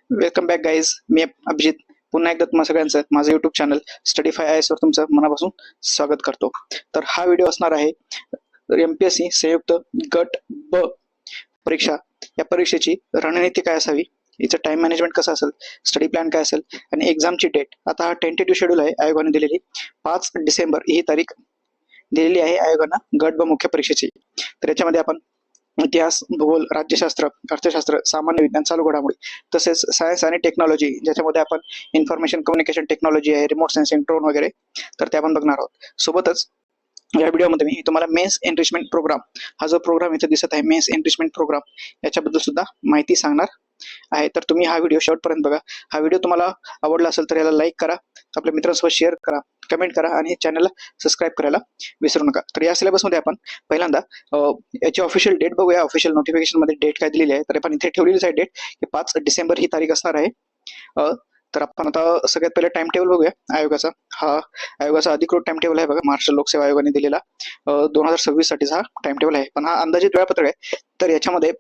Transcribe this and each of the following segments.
Welcome back guys. मी अभिजित पुन्हा एकदा तुम्हा सगळ्यांचं माझं युट्यूब चॅनल स्टडीफाय IAS वर तुमचं मनापासून स्वागत करतो. तर हा व्हिडिओ असणार आहे MPSC संयुक्त गट ब परीक्षा या परीक्षेची रणनीती काय असावी, याचं टाइम मॅनेजमेंट कसं असेल, स्टडी प्लॅन काय असेल आणि एक्झामची डेट. आता हा टेंटेटिव्ह शेड्यूल आहे आयोगाने दिलेली 5 डिसेंबर ही तारीख दिलेली आहे आयोगानं गट ब मुख्य परीक्षेची. तर याच्यामध्ये आपण इतिहास, भूगोल, राज्यशास्त्र, अर्थशास्त्र, सामान्य विज्ञान, चालू घडामोडी तसेच सायन्स आणि टेक्नॉलॉजी ज्याच्यामध्ये आपण इन्फॉर्मेशन कम्युनिकेशन टेक्नॉलॉजी आहे, रिमोट सेन्सिंग, ड्रोन वगैरे, तर ते आपण बघणार आहोत. सोबतच या व्हिडिओमध्ये मी तुम्हाला मेन्स एनरिचमेंट प्रोग्राम हा जो प्रोग्राम इथे दिसत आहे मेन्स एनरिचमेंट प्रोग्राम याच्याबद्दल सुद्धा माहिती सांगणार आहे. तर तुम्ही हा व्हिडिओ शेवटपर्यंत बघा. हा व्हिडिओ तुम्हाला आवडला असेल तर याला लाईक करा, आपल्या मित्रांसोबत शेअर करा, कमेंट करा आणि चॅनलला सबस्क्राईब करायला विसरू नका. तर या सिलेबसमध्ये आपण पहिल्यांदा याची ऑफिशियल डेट बघूया. ऑफिशियल नोटिफिकेशन मध्ये डेट काय दिलेली आहे तर आपण इथे ठेवलेलीच आहे डेट की 5 डिसेंबर ही तारीख असणार आहे. तर आपण आता सगळ्यात पहिले टाइम टेबल बघूया आयोगाचा. हा आयोगाचा अधिकृत टाइम टेबल आहे बघा, महाराष्ट्र लोकसेवा आयोगाने दिलेला 2026 साठीचा हा टाइम टेबल आहे. पण हा अंदाजित वेळापत्रक आहे, तर याच्यामध्ये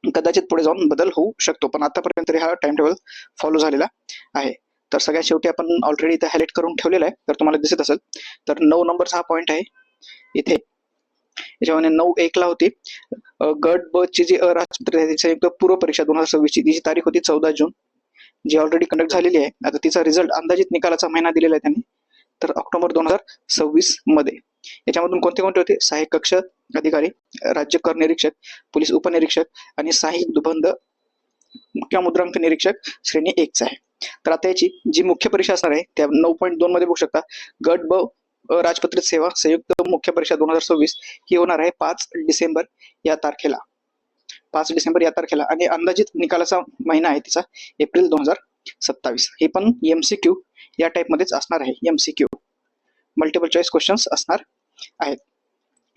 कदाचित पुढे जाऊन बदल होऊ शकतो, पण आतापर्यंत तरी हा टाइम टेबल फॉलो झालेला आहे. तर सगळ्यात शेवटी आपण ऑलरेडी इथे हायलाइट करून ठेवलेला आहे, तर तुम्हाला दिसत असेल. तर 9 नंबरचा हा पॉईंट आहे इथे. याच्यामध्ये 9:1 ला होती गट ब ची जी अराजपत्रित संयुक्त पूर्व परीक्षा 2026 ची तिची तारीख होती 14 जून, जी ऑलरेडी कंडक्ट झालेली आहे. आता तिचा रिझल्ट अंदाजित निकालाचा महिना दिलेला आहे त्यांनी, तर ऑक्टोबर 2026 मध्ये. याच्यामधून कोणते कोणते होते? सहाय्यक कक्ष अधिकारी, राज्य कर निरीक्षक, पोलीस उपनिरीक्षक आणि सहाय्यक दुबंध किंवा मुद्रांक निरीक्षक श्रेणी 1 चा आहे. तर आता याची जी मुख्य परीक्षा असणार आहे त्या 9.2 मध्ये बघू शकता. गट ब राजपत्रित सेवा संयुक्त मुख्य परीक्षा 2026 ही होणार आहे 5 डिसेंबर या तारखेला. 5 डिसेंबर या तारखेला आणि अंदाजित निकालाचा महिना आहे तिचा एप्रिल 2027. हे पण MCQ या टाइप मध्येच असणार आहे. MCQ मल्टिपल चॉईस क्वेश्चन्स असणार आहेत.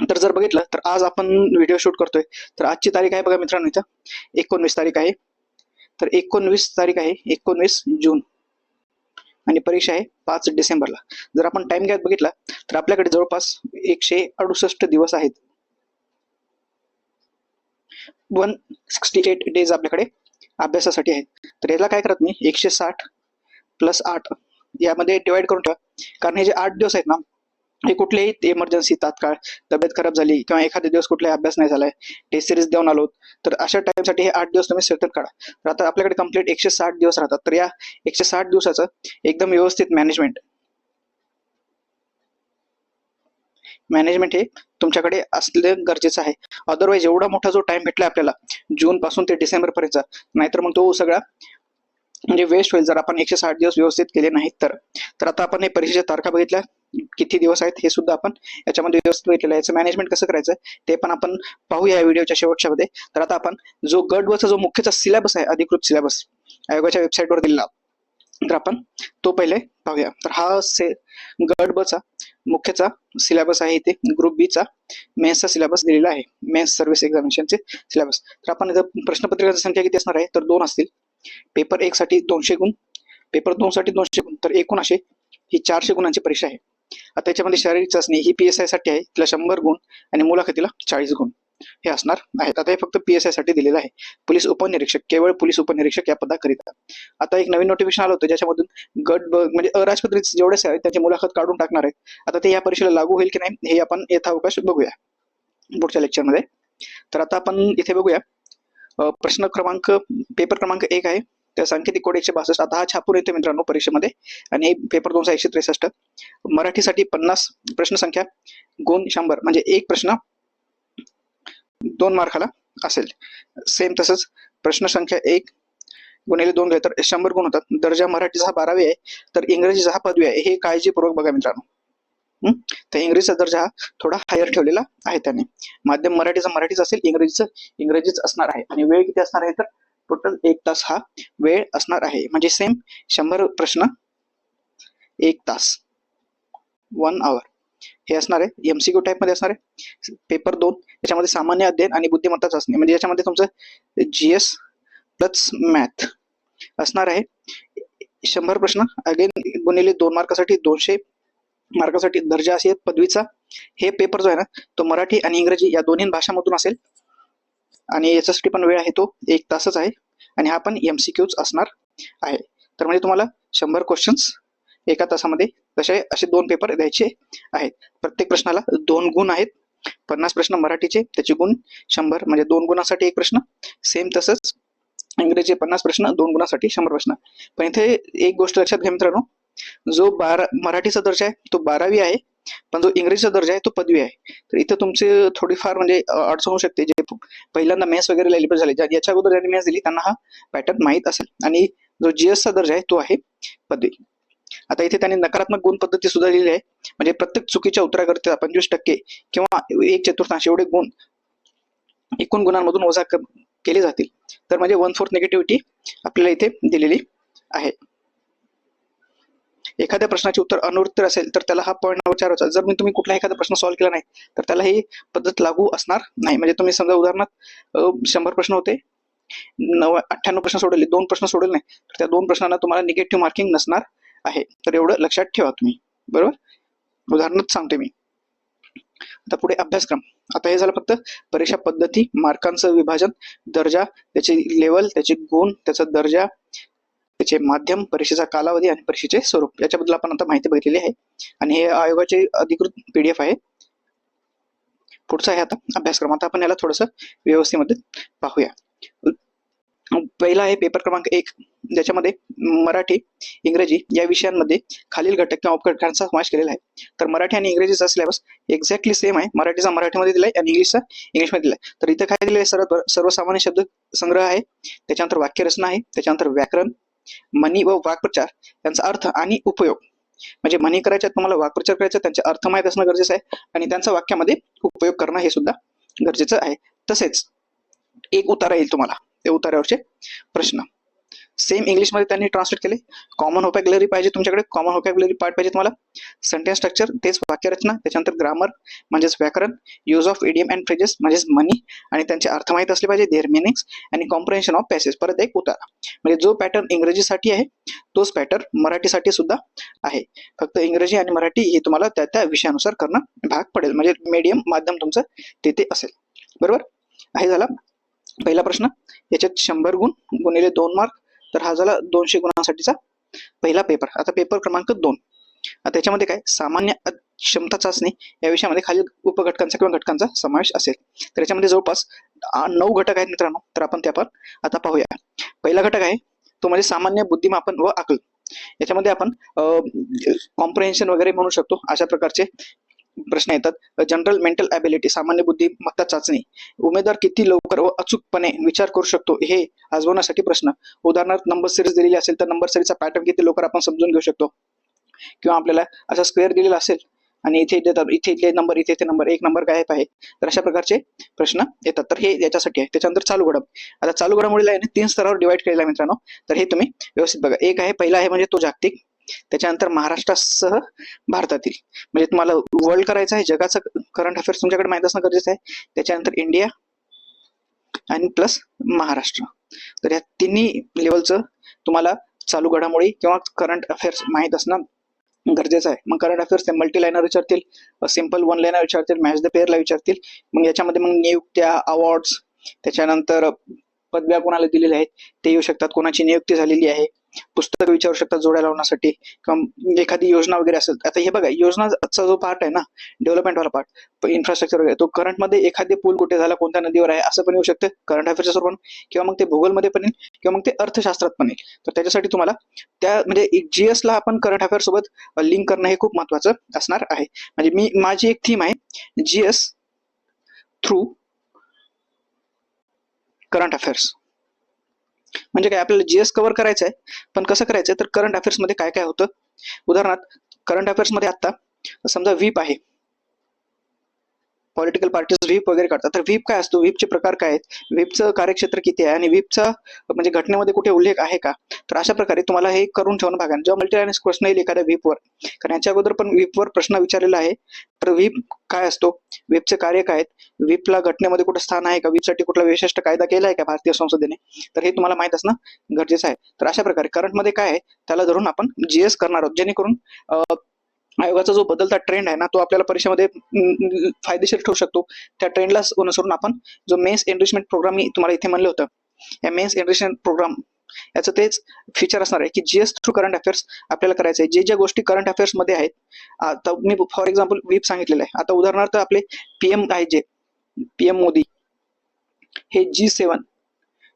तर जर बघितलं तर आज आपण व्हिडिओ शूट करतोय, तर आजची तारीख आहे बघा मित्रांनो, इथं 19 तारीख आहे. तर 19 तारीख आहे 19 जून आणि परीक्षा आहे 5 डिसेंबरला. जर आपण टाइम गॅप बघितला तर आपल्याकडे जवळपास 168 दिवस आहेत. 168 डेज आपल्याकडे अभ्यासासाठी आहेत. तर याला काय करत मी 160 + 8 यामध्ये डिवाइड करून ठेवा, कारण हे जे 8 दिवस आहेत ना, हे कुठलेही इमर्जन्सी, तात्काळ तब्येत खराब झाली किंवा एखाद्या दिवस कुठलाही अभ्यास नाही झालाय, टेस्ट सिरीज देऊन आलो, तर अशा टाइमसाठी हे 8 दिवस तुम्ही सतत काढा. तर आता आपल्याकडे कंप्लीट 160 दिवस राहतात. तर या 160 दिवसाचं एकदम व्यवस्थित मॅनेजमेंट हे तुमच्याकडे असलं गरजेचं आहे. अदरवाईज एवढा मोठा जो टाइम भेटला आपल्याला जून पासून ते डिसेंबर पर्यंतचा, नाहीतर मग तो सगळा म्हणजे वेस्ट होईल जर आपण 160 दिवस व्यवस्थित केले नाहीत तर. तर आता आपण हे परीक्षेच्या तारखा बघितल्या, किती दिवस आहेत हे सुद्धा आपण याच्यामध्ये व्यवस्थित बघितलेलं आहे. याचं मॅनेजमेंट कसं करायचं ते पण आपण पाहूया या व्हिडिओच्या शेवटच्या मध्ये. तर आता आपण जो गट बचा जो मुख्यचा सिलेबस आहे, अधिकृत सिलेबस आयोगाच्या वेबसाईटवर दिलेला, तर आपण तो पहिले पाहूया. तर हा गट बचा मुख्यचा सिलेबस आहे इथे. ग्रुप बी चा मेन्सचा सिलेबस दिलेला आहे, मेन्स सर्व्हिस एक्झामिनेशनचे सिलेबस. तर आपण प्रश्नपत्रिकाची संख्या किती असणार आहे तर 2 असतील. पेपर 1 साठी 200 गुण, पेपर 2 साठी 200 गुण, तर एकूण असे ही 400 गुणांची परीक्षा आहे. आता याच्यामध्ये शारीरिक चाचणी ही PSI साठी आहे, तिला 100 गुण आणि मुलाखतीला 40 गुण हे असणार आहेत. आता हे फक्त PSI साठी दिलेलं आहे. पोलीस उपनिरीक्षक, केवळ पोलीस उपनिरीक्षक या पदाकरिता. आता एक नवीन नोटिफिकेशन आलं होतं ज्याच्यामधून गट म्हणजे अराजपत्रित जेवढे आहेत त्याची मुलाखत काढून टाकणार आहेत. आता ते या परीक्षेला लागू होईल की नाही हे आपण यथावकाश बघूया पुढच्या लेक्चरमध्ये. तर आता आपण इथे बघूया प्रश्न क्रमांक, पेपर क्रमांक 1 आहे, त्या सांकेतिक कोड 162. आता हा छापून येतो मित्रांनो परीक्षेमध्ये, आणि पेपर 2 चा 163. मराठीसाठी 50 प्रश्न संख्या, गुण 100, म्हणजे एक प्रश्न 2 मार्काला असेल. सेम तसंच प्रश्न संख्या 1 गुणिले 2 घ्या तर 100 गुण होतात. दर्जा मराठीचा हा 12वी आहे, तर इंग्रजीचा हा 5वी आहे. हे काळजीपूर्वक बघा मित्रांनो. तर इंग्रजीचा दर्जा हा थोडा हायर ठेवलेला आहे त्याने. माध्यम मराठीचा मराठीच असेल, इंग्रजीचं इंग्रजीच असणार आहे. आणि वेळ किती असणार आहे तर टोटल 1 तास हा वेळ असणार आहे. म्हणजे सेम 100 प्रश्न 1 तास, 1 आवर हे असणार आहे. MCQ टाइप मध्ये असणार आहे. पेपर 2 याच्यामध्ये सामान्य अध्ययन आणि बुद्धिमत्ता चाचणी, म्हणजे याच्यामध्ये तुमचं GS प्लस मॅथ असणार आहे. 100 प्रश्न अगेन गुणिले 2 मार्कासाठी, 200 मार्कासाठी. दर्जा असेल पदवीचा. हे पेपर जो आहे ना तो मराठी आणि इंग्रजी या दोन्ही भाषांमधून असेल, आणि याच्यासाठी पण वेळ आहे तो 1 तासच आहे, आणि हा पण MCQच असणार आहे. तर म्हणजे तुम्हाला 100 क्वेश्चन्स एका तासामध्ये तसे असे 2 पेपर द्यायचे आहेत. प्रत्येक प्रश्नाला 2 गुण आहेत. 50 प्रश्न मराठीचे, त्याचे गुण 100, म्हणजे 2 गुणासाठी 1 प्रश्न. सेम तसंच इंग्रजी 50 प्रश्न, 2 गुणासाठी 100 प्रश्न. पण इथे एक गोष्ट लक्षात घ्या मित्रांनो, जो मराठीचा दर्जा आहे तो 12वी आहे, पण जो इंग्रजीचा दर्जा आहे तो पदवी आहे. तर इथं तुमचे थोडीफार म्हणजे अडचण होऊ शकते. जे पहिल्यांदा मेन्स वगैरे एलिजिबल झाले, याच्या अगोदर ज्यांनी मेन्स दिली त्यांना हा पॅटर्न माहीत असेल. आणि जो जीएसचा दर्जा आहे तो आहे पदवी. आता इथे त्यांनी नकारात्मक गुण पद्धती सुद्धा दिलेली आहे, म्हणजे प्रत्येक चुकीच्या उत्तराकरिता 25% किंवा 1/4 एवढे गुण एकूण गुणांमधून वजा केले जातील. तर म्हणजे 1/4 निगेटिव्हिटी आपल्याला इथे दिलेली आहे. एखाद्या प्रश्नाचे उत्तर अनुत्तर असेल तर त्याला हा पॉईंट विचारायचा. जर तुम्ही कुठला एखादा प्रश्न सॉल्व्ह केला नाही तर त्याला ही पद्धत लागू असणार नाही. म्हणजे तुम्ही समजा उदाहरणार्थ 100 प्रश्न होते, 98 प्रश्न सोडले, 2 प्रश्न सोडले नाही, तर त्या 2 प्रश्नांना तुम्हाला निगेटिव्ह मार्किंग नसणार आहे. तर एवढं लक्षात ठेवा तुम्ही, बरोबर. उदाहरणार्थ सांगते मी. आता पुढे अभ्यासक्रम. आता हे झालं फक्त परीक्षा पद्धती, मार्कांचं विभाजन, दर्जा, त्याचे लेवल, त्याचे गुण, त्याचा दर्जा, त्याचे माध्यम, परीक्षेचा कालावधी आणि परीक्षेचे स्वरूप, याच्याबद्दल आपण आता माहिती बघितलेली आहे. आणि हे आयोगाचे अधिकृत PDF आहे. पुढचा आहे आता अभ्यासक्रम. आता आपण याला थोडंसं व्यवस्थेमध्ये पाहूया. पहिला आहे पेपर क्रमांक 1, ज्याच्यामध्ये मराठी, इंग्रजी या विषयांमध्ये खालील घटक किंवा उपघटकांचा समावेश केलेला आहे. तर मराठी आणि इंग्रजीचा सिलेबस एक्झॅक्टली सेम आहे. मराठीचा मराठीमध्ये दिलाय आणि इंग्लिशचा इंग्लिशमध्ये दिलाय. तर इथं काय दिलेलं आहे, सर्वसामान्य शब्द संग्रह आहे, त्याच्यानंतर वाक्यरचना आहे, त्याच्यानंतर व्याकरण, म्हणी व वाक्प्रचार यांचा अर्थ आणि उपयोग. म्हणजे म्हणी करायच्या, तुम्हाला वाक्प्रचार करायचा, त्यांचा अर्थ माहित असणं गरजेचं आहे आणि त्यांचा वाक्यामध्ये उपयोग करणं हे सुद्धा गरजेचं आहे. तसेच एक उतारा येईल तुम्हाला, ते उतार्यावरचे प्रश्न सेम इंग्लिशमध्ये त्यांनी ट्रान्सलेट केले. कॉमन व्होकॅब्युलरी पाहिजे तुमच्याकडे, कॉमन व्होकॅब्युलरी पार्ट पाहिजे तुम्हाला. सेंटेन्स स्ट्रक्चर तेच वाक्यरचना, त्याच्यानंतर ग्रामर म्हणजेच व्याकरण, use of idiom and phrases म्हणजेच म्हणी आणि त्यांचे अर्थ माहित असले पाहिजे, देअर मिनिंग्स आणि कॉम्प्रिहेन्शन ऑफ पॅसेज. परत एक उतारा. म्हणजे जो पॅटर्न इंग्रजीसाठी आहे तोच पॅटर्न मराठीसाठी सुद्धा आहे. फक्त इंग्रजी आणि मराठी हे तुम्हाला त्या त्या विषयानुसार करणं भाग पडेल. म्हणजे मीडियम माध्यम तुमचं तेथे असेल, बरोबर. हे झाला पहिला प्रश्न. याच्यात 100 गुण गुणिले 2 मार्क, तर हा झाला 200 गुणांसाठीचा पहिला पेपर. आता पेपर क्रमांक 2. त्याच्यामध्ये काय, सामान्य क्षमता चाचणी या विषयामध्ये खालील उपघटकांचा किंवा घटकांचा समावेश असेल. तर याच्यामध्ये जवळपास 9 घटक आहेत मित्रांनो. तर आपण त्या आता पाहूया. पहिला घटक आहे तो म्हणजे सामान्य बुद्धिमापन व आकलन. याच्यामध्ये आपण कॉम्प्रिहेन्शन वगैरे म्हणू शकतो, अशा प्रकारचे प्रश्न येतात. जनरल मेंटल ॲबिलिटी, सामान्य बुद्धिमत्ता चाचणी, उमेदवार किती लवकर व अचूकपणे विचार करू शकतो हे आजमावण्यासाठी प्रश्न. उदाहरणार्थ नंबर सिरीज दिलेली असेल तर नंबर सिरीजचा पॅटर्न किती लवकर आपण समजून घेऊ शकतो. किंवा आपल्याला असा स्क्वेअर दिलेला असेल आणि इथे इथले नंबर, इथे नंबर, एक नंबर गायब आहे, तर अशा प्रकारचे प्रश्न येतात. तर हे याच्यासाठी आहे. त्याच्यानंतर चालू घडामोडी. आता चालू घडामोडीला आहे 3 स्तरावर डिवाइड केलेला आहे मित्रांनो. तर हे तुम्ही व्यवस्थित बघा. एक आहे, पहिला आहे म्हणजे तो जागतिक, त्याच्यानंतर महाराष्ट्रासह भारतातील, म्हणजे तुम्हाला वर्ल्ड करायचं आहे, जगाचं करंट अफेअर्स तुमच्याकडे माहित असणं गरजेचं आहे. त्याच्यानंतर इंडिया आणि प्लस महाराष्ट्र. तर या तिन्ही लेवलचं तुम्हाला चालू घडामोडी किंवा करंट अफेअर्स माहित असणं गरजेचं आहे. मग करंट अफेअर्स ते मल्टी लाईनर विचारतील, सिंपल 1 लाईनर विचारतील, मॅच द पेअरला विचारतील. मग याच्यामध्ये मग नियुक्त्या, अवॉर्ड्स, त्याच्यानंतर पदव्या कोणाला दिलेल्या आहेत ते येऊ शकतात, कोणाची नियुक्ती झालेली आहे, पुस्तक विचारू शकतात जोड्या लावण्यासाठी, किंवा एखादी योजना वगैरे असेल. आता हे बघा, योजनाचा जो पार्ट आहे ना, डेव्हलपमेंट वाला पार्ट, इन्फ्रास्ट्रक्चर वगैरे, तो करंट मध्ये एखादे पूल कुठे झाला, कोणत्या नदीवर आहे, असं पण येऊ शकतं करंट अफेअर्सच्या स्वरूपात. किंवा मग ते भूगोलमध्ये पण येईल, किंवा मग ते अर्थशास्त्रात पण येईल. तर त्याच्यासाठी तुम्हाला त्या म्हणजे GS ला आपण करंट अफेअर्स सोबत लिंक करणं हे खूप महत्वाचं असणार आहे. म्हणजे माझी एक थीम आहे GS थ्रू करंट अफेअर्स. म्हणजे काय, आपल्याला GS कव्हर करायचं आहे, पण कसं करायचंय, तर करंट अफेअर्स मध्ये काय काय होतं. उदाहरणार्थ करंट अफेअर्स मध्ये आता समजा व्हीप आहे, पॉलिटिकल पार्टीज व्हीप वगैरे काढतात. तर व्हीप काय असतो, व्हीपचे प्रकार काय आहेत, व्हीपचं कार्यक्षेत्र किती आहे, आणि व्हीपचा म्हणजे घटनेमध्ये कुठे उल्लेख आहे का. तर अशा प्रकारे तुम्हाला हे करून ठेवणं भाग आहे. जेव्हा मल्टीलाईन प्रश्न येईल एखाद्या व्हीपवर, कारण याच्या अगोदर पण व्हीपवर प्रश्न विचारलेला आहे. तर व्हीप काय असतो, व्हीपचे कार्य काय आहेत, व्हीपला घटनेमध्ये कुठे स्थान आहे का, व्हीपसाठी कुठला विशिष्ट कायदा केला आहे का भारतीय संसदेने, तर हे तुम्हाला माहित असणं गरजेचं आहे. तर अशा प्रकारे करंट मध्ये काय आहे त्याला धरून आपण GS करणार आहोत, जेणेकरून आयोगाचा जो बदलता ट्रेंड आहे ना, तो आपल्याला परीक्षेमध्ये फायदेशीर ठरू शकतो. त्या ट्रेंडला अनुसरून आपण जो मेन्स एनरिचमेंट प्रोग्राम मी तुम्हाला इथे म्हणलं होतं, या मेन्स एनरिचमेंट प्रोग्राम याचं तेच फीचर असणार आहे की जीएस थ्रू करंट अफेअर्स आपल्याला करायचं आहे. जे ज्या गोष्टी करंट अफेअर्स मध्ये आहेत, आता मी फॉर एक्झाम्पल व्हीप सांगितलेलं आहे. आता उदाहरणार्थ आपले पीएम आहे, जे पीएम मोदी हे G7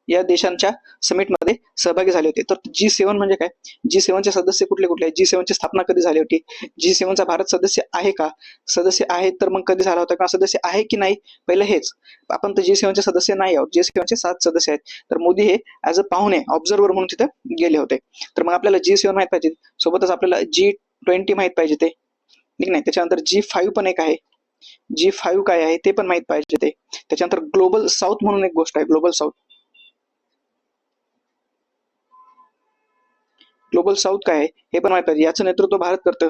या देशांच्या समिटमध्ये सहभागी झाले होते. तर G7 म्हणजे काय? G7 चे सदस्य कुठले कुठले आहेत? G7 ची स्थापना कधी झाली होती? G7 चा भारत सदस्य आहे का? सदस्य आहे तर मग कधी झाला होता, किंवा सदस्य आहे की नाही? पहिलं हेच. आपण तर G7 चे सदस्य नाही आहोत. G7 चे 7 सदस्य आहेत. तर मोदी हे ऍज अ पाहुणे ऑब्झर्वर म्हणून तिथे गेले होते. तर मग आपल्याला G7 माहित पाहिजे, सोबतच आपल्याला G20 माहित पाहिजे ते, ठीक नाही? त्याच्यानंतर G5 पण एक आहे. G5 काय आहे ते पण माहित पाहिजे ते. त्याच्यानंतर ग्लोबल साऊथ म्हणून एक गोष्ट आहे. ग्लोबल साऊथ काय आहे हे पण माहित पाहिजे. याचं नेतृत्व भारत करतं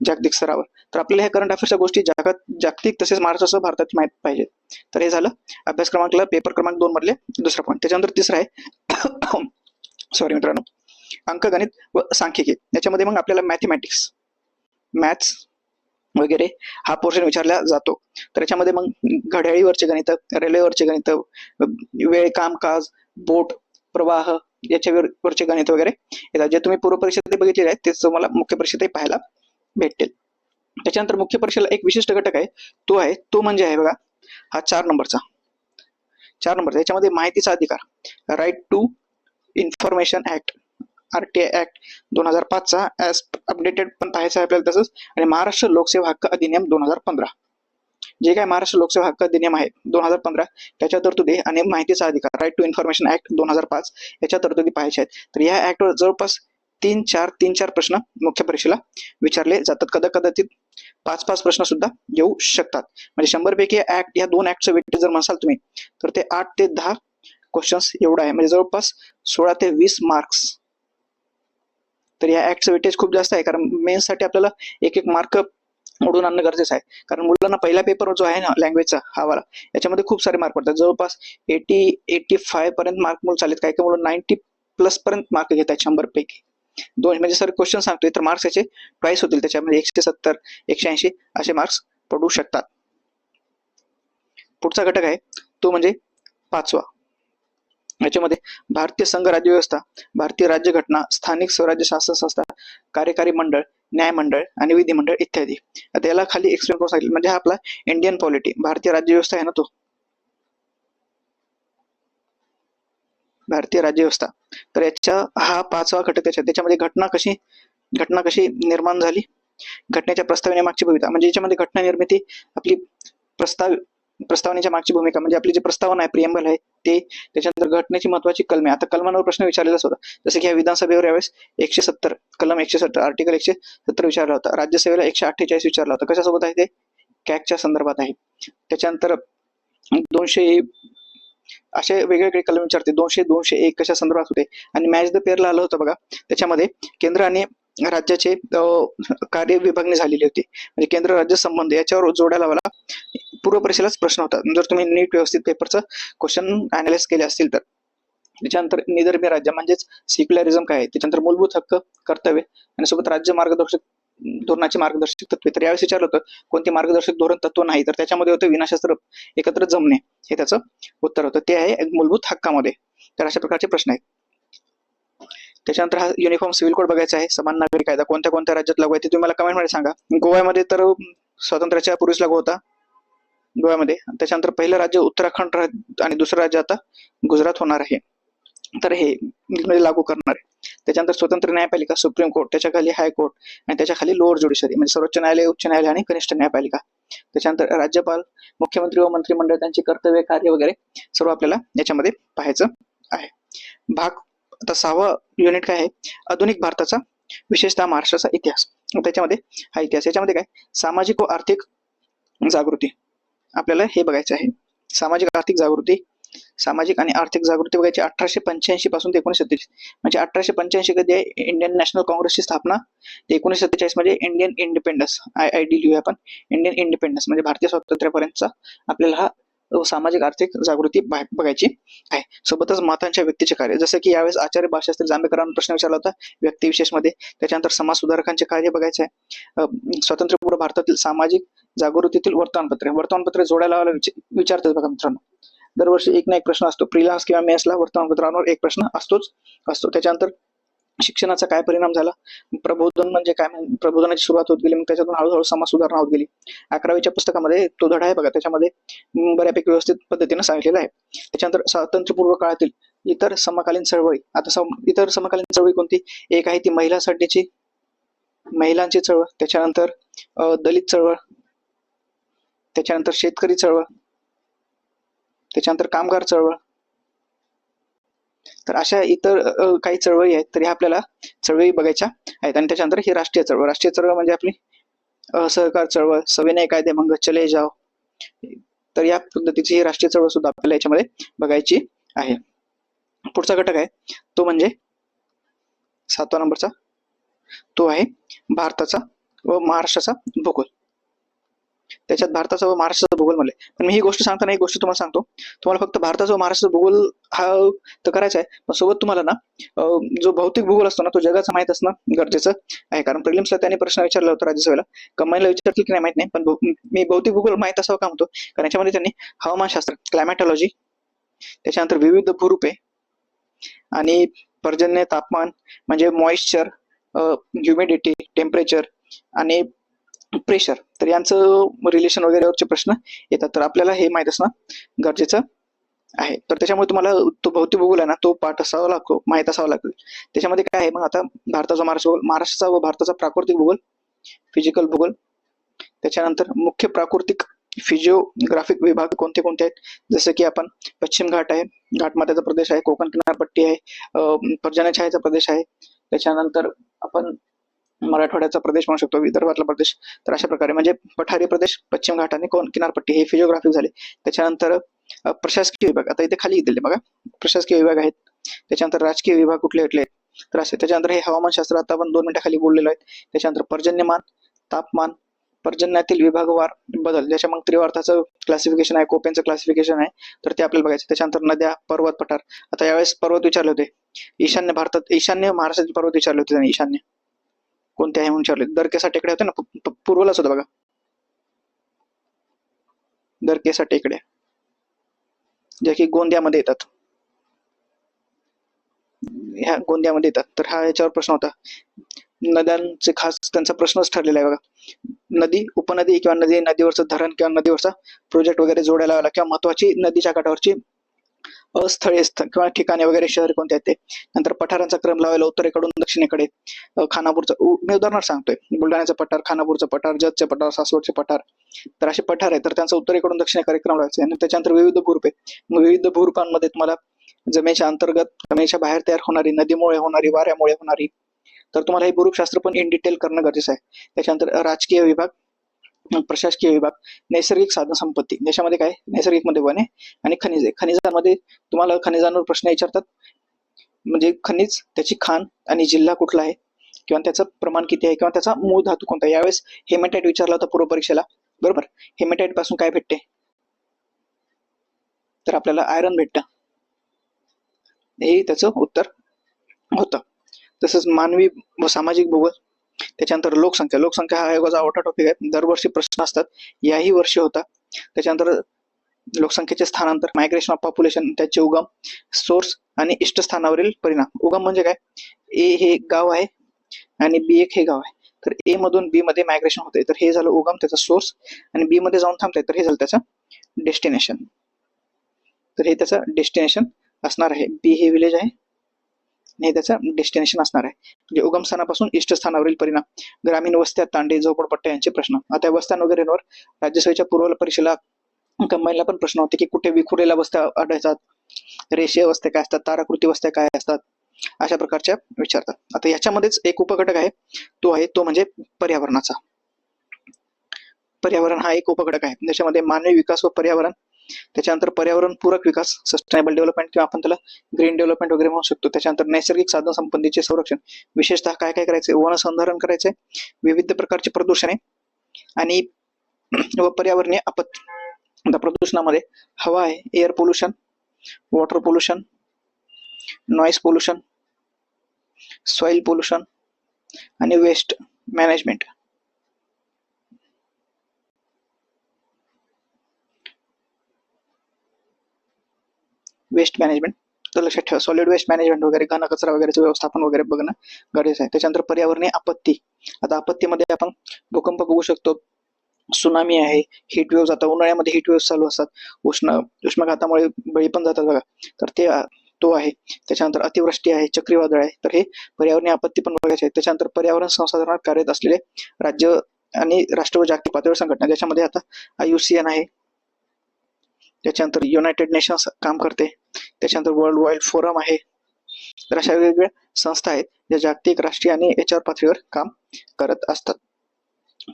जागतिक स्तरावर. तर आपल्याला ह्या करंट अफेअर्सच्या गोष्टी जागतिक तसेच महाराष्ट्रासह भारतात माहित पाहिजे. तर हे झालं अभ्यास क्रमांकला पेपर क्रमांक 2 मधले दुसरा पॉईंट. त्याच्यानंतर तिसरा आहे सॉरी मित्रांनो, अंकगणित व सांख्यिकी. याच्यामध्ये मग आपल्याला मॅथमॅटिक्स, मॅथ्स वगैरे हा पोर्शन विचारला जातो. तर याच्यामध्ये मग घड्याळीवरचे गणित, रेल्वेवरचे गणित, वेळ, कामकाज, बोट, प्रवाह याच्यावरचे गणित वगैरे येतात. जे तुम्ही पूर्व परीक्षेत बघितलेले आहेत तेच तुम्हाला मुख्य परीक्षेतही पाहायला भेटतील. त्याच्यानंतर मुख्य परीक्षेला एक विशिष्ट घटक आहे, तो म्हणजे आहे बघा हा 4 नंबरचा. याच्यामध्ये माहितीचा अधिकार, right to information act, RTI act 2005 चा ऍज अपडेटेड पण पाहायचं आहे आपल्याला तसंच, आणि महाराष्ट्र लोकसेवा हक्क अधिनियम 2015. जे काय महाराष्ट्र लोकसेवा हक्क अधिनियम आहे 2015 त्याच्या तरतुदी आणि माहितीचा अधिकार, राईट टू इन्फॉर्मेशन ऍक्ट 2005 याच्या तरतुदी पाहायच्या आहेत. तर या ऍक्टवर जवळपास 3-4 प्रश्न मुख्य परीक्षेला विचारले जातात. कदाचित 5 प्रश्न सुद्धा येऊ शकतात. म्हणजे 100 पैकी या 2 ऍक्टचं वेटेज जर म्हणसाल तुम्ही तर ते 8 ते 10 क्वेश्चन्स एवढा आहे. म्हणजे जवळपास 16 ते 20 मार्क्स. तर या ऍक्टचं वेटेज खूप जास्त आहे, कारण मेन्ससाठी आपल्याला एक मार्क ओढून आणणं गरजेचं आहे. कारण मुलांना पहिला पेपर जो आहे ना लँग्वेजचा हा वाला, याच्यामध्ये खूप सारे मार्क पडतात. जवळपास 80-85 पर्यंत मार्क मुलं चालेल. काही मुलं 90+ पर्यंत मार्क घेतात 100 पैकी. म्हणजे सर क्वेश्चन सांगतोय तर मार्क्स याचे ट्वाईस होतील. त्याच्यामध्ये 170, 180 असे मार्क्स पडू शकतात. पुढचा घटक आहे तो म्हणजे 5वा. याच्यामध्ये भारतीय संघ राज्य व्यवस्था, भारतीय राज्यघटना, स्थानिक स्वराज्य शासन संस्था, कार्यकारी मंडळ, न्यायमंडळ आणि विधिमंडळ इत्यादी. आता याला खाली एक्सप्लेन करून सांगितलं. म्हणजे हा आपला इंडियन पॉलिटी, भारतीय राज्य व्यवस्था आहे ना, तो भारतीय राज्य व्यवस्था. तर याच्या हा 5वा घटक त्याच्यामध्ये घटना कशी निर्माण झाली, घटनेच्या प्रस्तावनेमागची भूमिका. म्हणजे याच्यामध्ये घटना निर्मिती, आपली प्रस्तावनेच्या मागची भूमिका, म्हणजे आपली जी प्रस्तावना आहे, प्रिएम्बल आहे ते, त्याच्यानंतर घटनेची महत्वाची कलमे. आता कलमांवर प्रश्न विचारलेलाच होता. जसं की या विधानसभेवर यावेळेस 170 कलम 170 आर्टिकल 170 विचारला होता. राज्यसभेला 148 विचारला होता. कशासोबत आहे ते? कॅगच्या संदर्भात आहे. त्याच्यानंतर 200 असे वेगवेगळे कलम विचारते. 201 कशा संदर्भात होते. आणि मॅच द पेअरला आलं होतं बघा, त्याच्यामध्ये केंद्र आणि राज्याचे कार्य विभागणी झालेली होती. म्हणजे केंद्र राज्य संबंध याच्यावर जोड्या लावायला पूर्व परीक्षेलाच प्रश्न होता, जर तुम्ही नीट व्यवस्थित पेपरचं क्वेश्चन अनालाइज केले असतील तर. त्याच्यानंतर निधर्मी राज्य म्हणजेच सेक्युलरिझम काय आहे, त्याच्यानंतर मूलभूत हक्क, कर्तव्य आणि सोबत राज्य मार्गदर्शक धोरणाचे मार्गदर्शक तत्वे. तर यावेळेस विचारलं होतं कोणते मार्गदर्शक धोरण तत्व नाही, तर त्याच्यामध्ये होतं विनाशस्त्र एकत्र जमणे, हे त्याचं उत्तर होतं. ते आहे मूलभूत हक्कामध्ये. तर अशा प्रकारचे प्रश्न आहेत. त्याच्यानंतर हा युनिफॉर्म सिव्हिल कोड बघायचा आहे. समान नागरी कायदा कोणत्या राज्यात लागू आहे ते तुम्ही मला कमेंट मध्ये सांगा. गोव्यामध्ये तर स्वातंत्र्याच्या पूर्वीच लागू होता गोव्यामध्ये. त्याच्यानंतर पहिलं राज्य उत्तराखंड आणि दुसरं राज्य आता गुजरात होणार आहे. तर हे लागू करणार आहे. त्याच्यानंतर स्वतंत्र न्यायपालिका, सुप्रीम कोर्ट, त्याच्या खाली हायकोर्ट आणि त्याच्या खाली लोअर ज्युडिशरी म्हणजे सर्वोच्च न्यायालय, उच्च न्यायालय आणि कनिष्ठ न्यायपालिका. त्याच्यानंतर राज्यपाल, मुख्यमंत्री व मंत्रिमंडळ, त्यांची कर्तव्य, कार्य वगैरे सर्व आपल्याला याच्यामध्ये पाहायचं आहे. भाग आता 6वा युनिट काय आहे, आधुनिक भारताचा विशेषतः महाराष्ट्राचा इतिहास. त्याच्यामध्ये हा इतिहास, याच्यामध्ये काय सामाजिक व आर्थिक जागृती आपल्याला हे बघायचं आहे. सामाजिक आणि आर्थिक जागृती बघायची 1885 पासून ते 1947. म्हणजे 1885 कधी आहे इंडियन नॅशनल काँग्रेसची स्थापना, 1947 म्हणजे इंडियन इंडिपेंडन्स, IID लिहूया आपण. इंडियन इंडिपेंडन्स म्हणजे भारतीय स्वातंत्र्यापर्यंतचा आपल्याला हा सामाजिक आर्थिक जागृती बघायची आहे. सोबतच महत्वाच्या व्यक्तीचे कार्य, जसं की यावेळेस आचार्य बाळशास्त्री जांभेकरांना प्रश्न विचारला होता व्यक्तिविशेष मध्ये. त्याच्यानंतर समाज सुधारकांचे कार्य बघायचे आहे. स्वातंत्र्यपूर्व भारतातील सामाजिक जागृतीतील वर्तमानपत्रे जोडायला विचारतात बघा मित्रांनो. दरवर्षी एक ना एक प्रश्न असतो. प्रिलिम्स किंवा मेन्सला वर्तमानपत्रांवर एक प्रश्न असतो. त्याच्यानंतर शिक्षणाचा काय परिणाम झाला, प्रबोधन म्हणजे काय, प्रबोधनाची सुरुवात होत गेली, मग त्याच्यातून हळूहळू समाज सुधारणा होत गेली. 11वीच्या पुस्तकामध्ये तो धडा आहे बघा, त्याच्यामध्ये बऱ्यापैकी व्यवस्थित पद्धतीने सांगितलेला आहे. त्याच्यानंतर स्वातंत्र्यपूर्व काळातील इतर समकालीन चळवळी. आता इतर समकालीन चळवळी कोणती, एक आहे ती महिलांची महिलांची चळवळ, त्याच्यानंतर दलित चळवळ, त्याच्यानंतर शेतकरी चळवळ, त्याच्यानंतर कामगार चळवळ. तर अशा इतर काही चळवळी आहेत, तर ह्या आपल्याला चळवळी बघायच्या आहेत. आणि त्याच्यानंतर ही राष्ट्रीय चळवळ म्हणजे आपली असहकार चळवळ, सविनय कायदेभंग, चले जाव. तर या पद्धतीची ही राष्ट्रीय चळवळ सुद्धा आपल्याला याच्यामध्ये बघायची आहे. पुढचा घटक आहे तो म्हणजे 7व्या नंबरचा, तो आहे भारताचा व महाराष्ट्राचा भूगोल. त्याच्यात भारताचा व महाराष्ट्राचा भूगोल म्हणले, पण मी ही गोष्ट सांगताना एक गोष्ट तुम्हाला सांगतो. तुम्हाला फक्त भारताचा व महाराष्ट्राचा भूगोल हा तर करायचा आहे, पण सोबत तुम्हाला ना जो भौतिक भूगोल असतो ना, तो जगाचा माहित असणं गरजेचं आहे. कारण प्रिलिम्सला त्यांनी प्रश्न विचारला होता राज्यसभेला, कंबाईनला विचारतील की नाही माहित नाही, पण मी भौतिक भूगोल माहित असावं का म्हणतो, कारण याच्यामध्ये त्यांनी हवामानशास्त्र, क्लायमॅटॉलॉजी, त्याच्यानंतर विविध भूरूपे आणि पर्जन्य, तापमान म्हणजे मॉइश्चर, ह्युमिडिटी, टेम्परेचर आणि प्रेशर, तर यांचं रिलेशन वगैरेवरचे प्रश्न येतात. तर आपल्याला हे माहित असणं गरजेचं आहे. तर त्याच्यामुळे तुम्हाला तो भौतिक भूगोल आहे ना, तो पाठ असावा लागतो, माहित असावा लागतो. त्याच्यामध्ये काय आहे मग, आता भारताचा महाराष्ट्राचा व भारताचा प्राकृतिक भूगोल, फिजिकल भूगोल, त्याच्यानंतर मुख्य प्राकृतिक फिजिओग्राफिक विभाग कोणते कोणते आहेत, जसं की आपण पश्चिम घाट आहे, घाटमाथ्याचा प्रदेश आहे, कोकण किनारपट्टी आहे, पर्जन्य छायेचा प्रदेश आहे, त्याच्यानंतर आपण मराठवाड्याचा प्रदेश म्हणू शकतो, विदर्भातला प्रदेश. तर अशा प्रकारे म्हणजे पठारी प्रदेश, पश्चिम घाट आणि किनारपट्टी हे फिजिओग्राफिक झाले. त्याच्यानंतर प्रशासकीय विभाग, आता इथे खाली दिले बघा, प्रशासकीय विभाग आहेत. त्याच्यानंतर राजकीय विभाग कुठले कुठले आहेत, तर असे. त्याच्यानंतर हे हवामानशास्त्र, आता आपण 2 मिनिटाखाली बोललेलो आहे. त्याच्यानंतर पर्जन्यमान, तापमान, पर्जन्यातील विभागवार बदल, ज्याच्या मग त्रिवार्थाचं क्लासिफिकेशन आहे, कोपेनचं क्लासिफिकेशन आहे, तर ते आपल्याला बघायचं. त्याच्यानंतर नद्या, पर्वत, पठार. आता यावेळेस पर्वत विचारले होते, ईशान्य महाराष्ट्रातील पर्वत विचारले होते त्यांनी, ईशान्य कोणते आहे म्हणून विचारले. दरकेसा टेकड्या होत्या ना, पूर्वलाच होता बघा, दरकेसा टेकड्या, ज्या की गोंदियामध्ये येतात, ह्या गोंदियामध्ये येतात. तर हा याच्यावर प्रश्न होता. नद्यांचे खास त्यांचा प्रश्नच ठरलेला आहे बघा, नदी, उपनदी किंवा नदीवरचं धरण किंवा नदीवरचा प्रोजेक्ट वगैरे जोडायला लावला, किंवा महत्वाची नदीच्या काठावरची स्थळे किंवा ठिकाणे वगैरे, शहर कोणते आहेत ते. नंतर पठारांचा क्रम लावायला, उत्तरेकडून दक्षिणेकडे. खानापूरचं मी उदाहरण सांगतोय, बुलढाण्याचं पठार, खानापूरचं पठार, जतचे पठार, सासवडचे पठार. तर असे पठार आहे, तर त्यांचा उत्तरेकडून दक्षिणेकडे क्रम लावायचा. आणि त्याच्यानंतर विविध भूरूपे, विविध भूरूपांमध्ये तुम्हाला जमिनीच्या अंतर्गत, जमिनीच्या बाहेर तयार होणारी, नदीमुळे होणारी, वाऱ्यामुळे होणारी, तर तुम्हाला हे भूरूपशास्त्र पण इन डिटेल करणं गरजेचं आहे. त्याच्यानंतर राजकीय विभाग, प्रशासकीय विभाग, नैसर्गिक साधन संपत्ती, देशामध्ये काय, नैसर्गिक मध्ये वने आणि खनिजे. खनिजांमध्ये तुम्हाला खनिजांवर प्रश्न विचारतात, म्हणजे खनिज, त्याची खाण आणि जिल्हा कुठला आहे, किंवा त्याचं प्रमाण किती आहे, किंवा त्याचा मूळ धातू कोणता आहे. यावेळेस हेमॅटाइट विचारला होता पूर्व परीक्षेला, बरोबर. हेमॅटाइट पासून काय भेटते, तर आपल्याला आयरन भेटतं, हे त्याचं उत्तर होतं. तसंच मानवी व सामाजिक भूगोल, त्याच्यानंतर लोकसंख्या हा योगाचा आवडता टॉपिक आहे, दरवर्षी प्रश्न असतात, याही वर्षी होता. त्याच्यानंतर लोकसंख्येचे स्थानांतर, मायग्रेशन ऑफ पॉप्युलेशन, त्याचे उगम, सोर्स आणि इष्टस्थानावरील परिणाम. उगम म्हणजे काय, ए हे गाव आहे आणि बी एक हे गाव आहे, तर ए मधून बी मध्ये मायग्रेशन होते, तर हे झालं उगम, त्याचा सोर्स. आणि बी मध्ये जाऊन थांबतंय, तर हे झालं त्याचं डेस्टिनेशन. तर हे त्याचं डेस्टिनेशन असणार आहे. बी हे विलेज आहे, हे त्याचं डेस्टिनेशन असणार आहे. म्हणजे उगमस्थानापासून इष्टस्थानावरील परिणाम, ग्रामीण वस्त्या, तांडे, झोपडपट्ट्या यांचे प्रश्न. आता वस्त्यां वगैरेवर राज्यसभेच्या पूर्व परीक्षेला कंबाईनला पण प्रश्न होते की कुठे विखुरलेल्या वस्त्या आढळतात, रेषीय वस्त्या काय असतात, ताराकृती वस्त्या काय असतात, अशा प्रकारच्या विचारतात. आता याच्यामध्येच एक उपघटक आहे, तो म्हणजे पर्यावरणाचा. पर्यावरण हा एक उपघटक आहे, त्याच्यामध्ये मानवी विकास व पर्यावरण, त्याच्यानंतर पर्यावरण पूरक विकास, सस्टेनेबल डेव्हलपमेंट, किंवा आपण त्याला ग्रीन डेव्हलपमेंट वगैरे म्हणू शकतो. त्याच्यानंतर नैसर्गिक साधन संपत्तीचे संरक्षण, विशेषतः काय काय करायचे, वन संधारण करायचे, विविध प्रकारचे प्रदूषणे आणि व पर्यावरणीय आपत्ती. आता प्रदूषणामध्ये हवा आहे, air pollution, water pollution, noise pollution, soil pollution आणि वेस्ट मॅनेजमेंट. वेस्ट मॅनेजमेंट, तर लक्षात ठेवा सॉलिड वेस्ट मॅनेजमेंट वगैरे घन कचरा वगैरेचं व्यवस्थापन वगैरे बघणं गरजेचं आहे. त्याच्यानंतर पर्यावरणीय आपत्ती, आता आपत्तीमध्ये आपण भूकंप बघू शकतो, सुनामी आहे, हीट वेव्ह, आता उन्हाळ्यामध्ये हीट वेव्ह चालू असतात, उष्माघातामुळे बळी पण जातात बघा, तर ते तो आहे. त्याच्यानंतर अतिवृष्टी आहे, चक्रीवादळ आहे, तर हे पर्यावरणीय आपत्ती पण बघायचे आहेत. त्याच्यानंतर पर्यावरण संसाधनात कार्यरत असलेले राज्य आणि राष्ट्र व जागतिक पातळीवर संघटना, ज्याच्यामध्ये आता IUCN आहे, त्याच्यानंतर युनायटेड नेशन्स काम करते, त्याच्यानंतर वर्ल्ड वाईल्ड फोरम आहे. तर अशा वेगवेगळ्या संस्था आहेत ज्या जागतिक, राष्ट्रीय आणि याच्यावर पातळीवर काम करत असतात.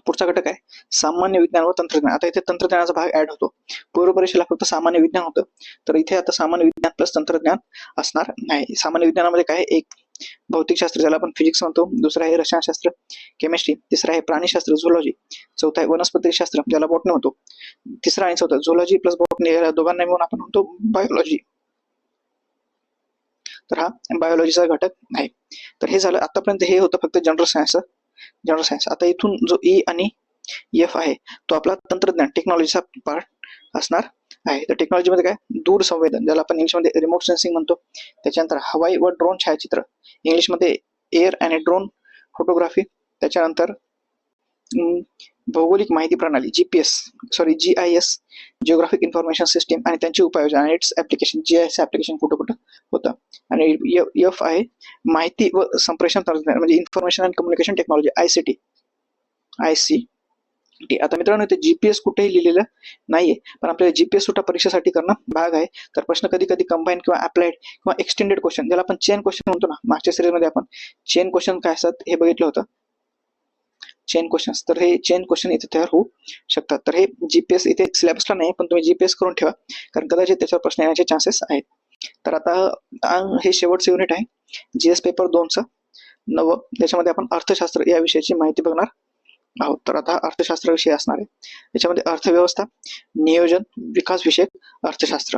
पुढचा घटक आहे सामान्य विज्ञान व तंत्रज्ञान. आता इथे तंत्रज्ञानाचा भाग ऍड होतो. पूर्व परीक्षेला फक्त सामान्य विज्ञान होतं, तर इथे आता सामान्य विज्ञान प्लस तंत्रज्ञान असणार नाही. सामान्य विज्ञानामध्ये काय, एक भौतिकशास्त्र ज्याला आपण फिजिक्स म्हणतो, दुसरा आहे रसायनशास्त्र केमिस्ट्री, तिसरा आहे प्राणीशास्त्र झुलॉजी, चौथा आहे वनस्पतीशास्त्र ज्याला बॉटनी म्हणतो, तिसरा आणि चौथा झुलॉजी प्लस बॉटनी या दोघांना मिळून आपण म्हणतो बायोलॉजी. तर हा बायोलॉजीचा घटक आहे. तर हे झालं आतापर्यंत, हे होतं फक्त जनरल सायन्स. आता इथून जो E आणि F आहे तो आपला तंत्रज्ञान टेक्नॉलॉजीचा पार्ट असणार आहे. तर टेक्नॉलॉजीमध्ये काय, दूर संवेदन ज्याला आपण इंग्लिशमध्ये रिमोट सेन्सिंग म्हणतो, त्याच्यानंतर हवाई व ड्रोन छायाचित्र, इंग्लिशमध्ये एअर आणि ड्रोन फोटोग्राफी, त्याच्यानंतर भौगोलिक माहिती प्रणाली GIS जिओग्राफिक इन्फॉर्मेशन सिस्टीम आणि त्यांची उपाययोजना आणि इट्स ऍप्लिकेशन, GIS ऍप्लिकेशन कुठं होतं. आणि F आहे माहिती व संप्रेषण तंत्रज्ञान म्हणजे information and communication technology, ICT. आता मित्रांनो इथे GPS कुठेही लिहिलेलं नाहीये, पण आपल्याला GPS सुद्धा परीक्षेसाठी करणं भाग आहे. तर प्रश्न कधी कधी कंबाईन किंवा अप्लाइड किंवा एक्सटेंडेड क्वेश्चन, ज्याला आपण चेन क्वेश्चन म्हणतो ना, मागच्या सिरीजमध्ये आपण चेन क्वेश्चन काय असतात हे बघितलं होतं, चेन क्वेश्चन, तर हे चेन क्वेश्चन इथे तयार होऊ शकतात. तर हे GPS इथे सिलेबसला नाही, पण तुम्ही GPS करून ठेवा, कारण कदाचित त्याच्यावर प्रश्न येण्याचे चान्सेस आहेत. तर आता हे शेवटचं युनिट आहे GS पेपर 2चं 9, त्याच्यामध्ये आपण अर्थशास्त्र या विषयाची माहिती बघणार आहोत. तर आता अर्थशास्त्र विषय असणार आहे, त्याच्यामध्ये अर्थव्यवस्था, नियोजन, विकास विषयक अर्थशास्त्र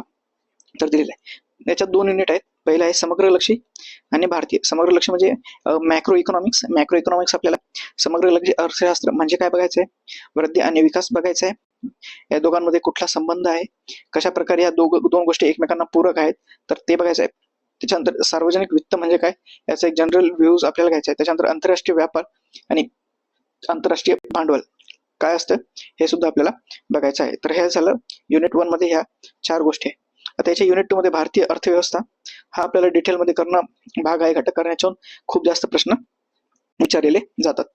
तर दिलेलं आहे. याच्यात 2 युनिट आहेत. पहिला आहे समग्रलक्षी आणि भारतीय. समग्रलक्षी म्हणजे मॅक्रो इकॉनॉमिक्स आपल्याला समग्रलक्षी अर्थशास्त्र म्हणजे काय बघायचं आहे, वृद्धी आणि विकास बघायचा आहे, या दोघांमध्ये कुठला संबंध आहे, कशा प्रकारे या दोन गोष्टी एकमेकांना पूरक आहेत, तर ते बघायचं आहे. त्याच्यानंतर सार्वजनिक वित्त म्हणजे काय याचा एक जनरल व्ह्यूज आपल्याला घ्यायचा आहे. त्याच्यानंतर आंतरराष्ट्रीय व्यापार आणि आंतरराष्ट्रीय भांडवल काय असतं हे सुद्धा आपल्याला बघायचं आहे. तर हे झालं युनिट 1 मध्ये ह्या 4 गोष्टी आहे. आता याच्या युनिट 2 मध्ये भारतीय अर्थव्यवस्था हा आपल्याला डिटेलमध्ये करणं भाग आहे. घटक करण्याच्याहून खूप जास्त प्रश्न विचारलेले जातात.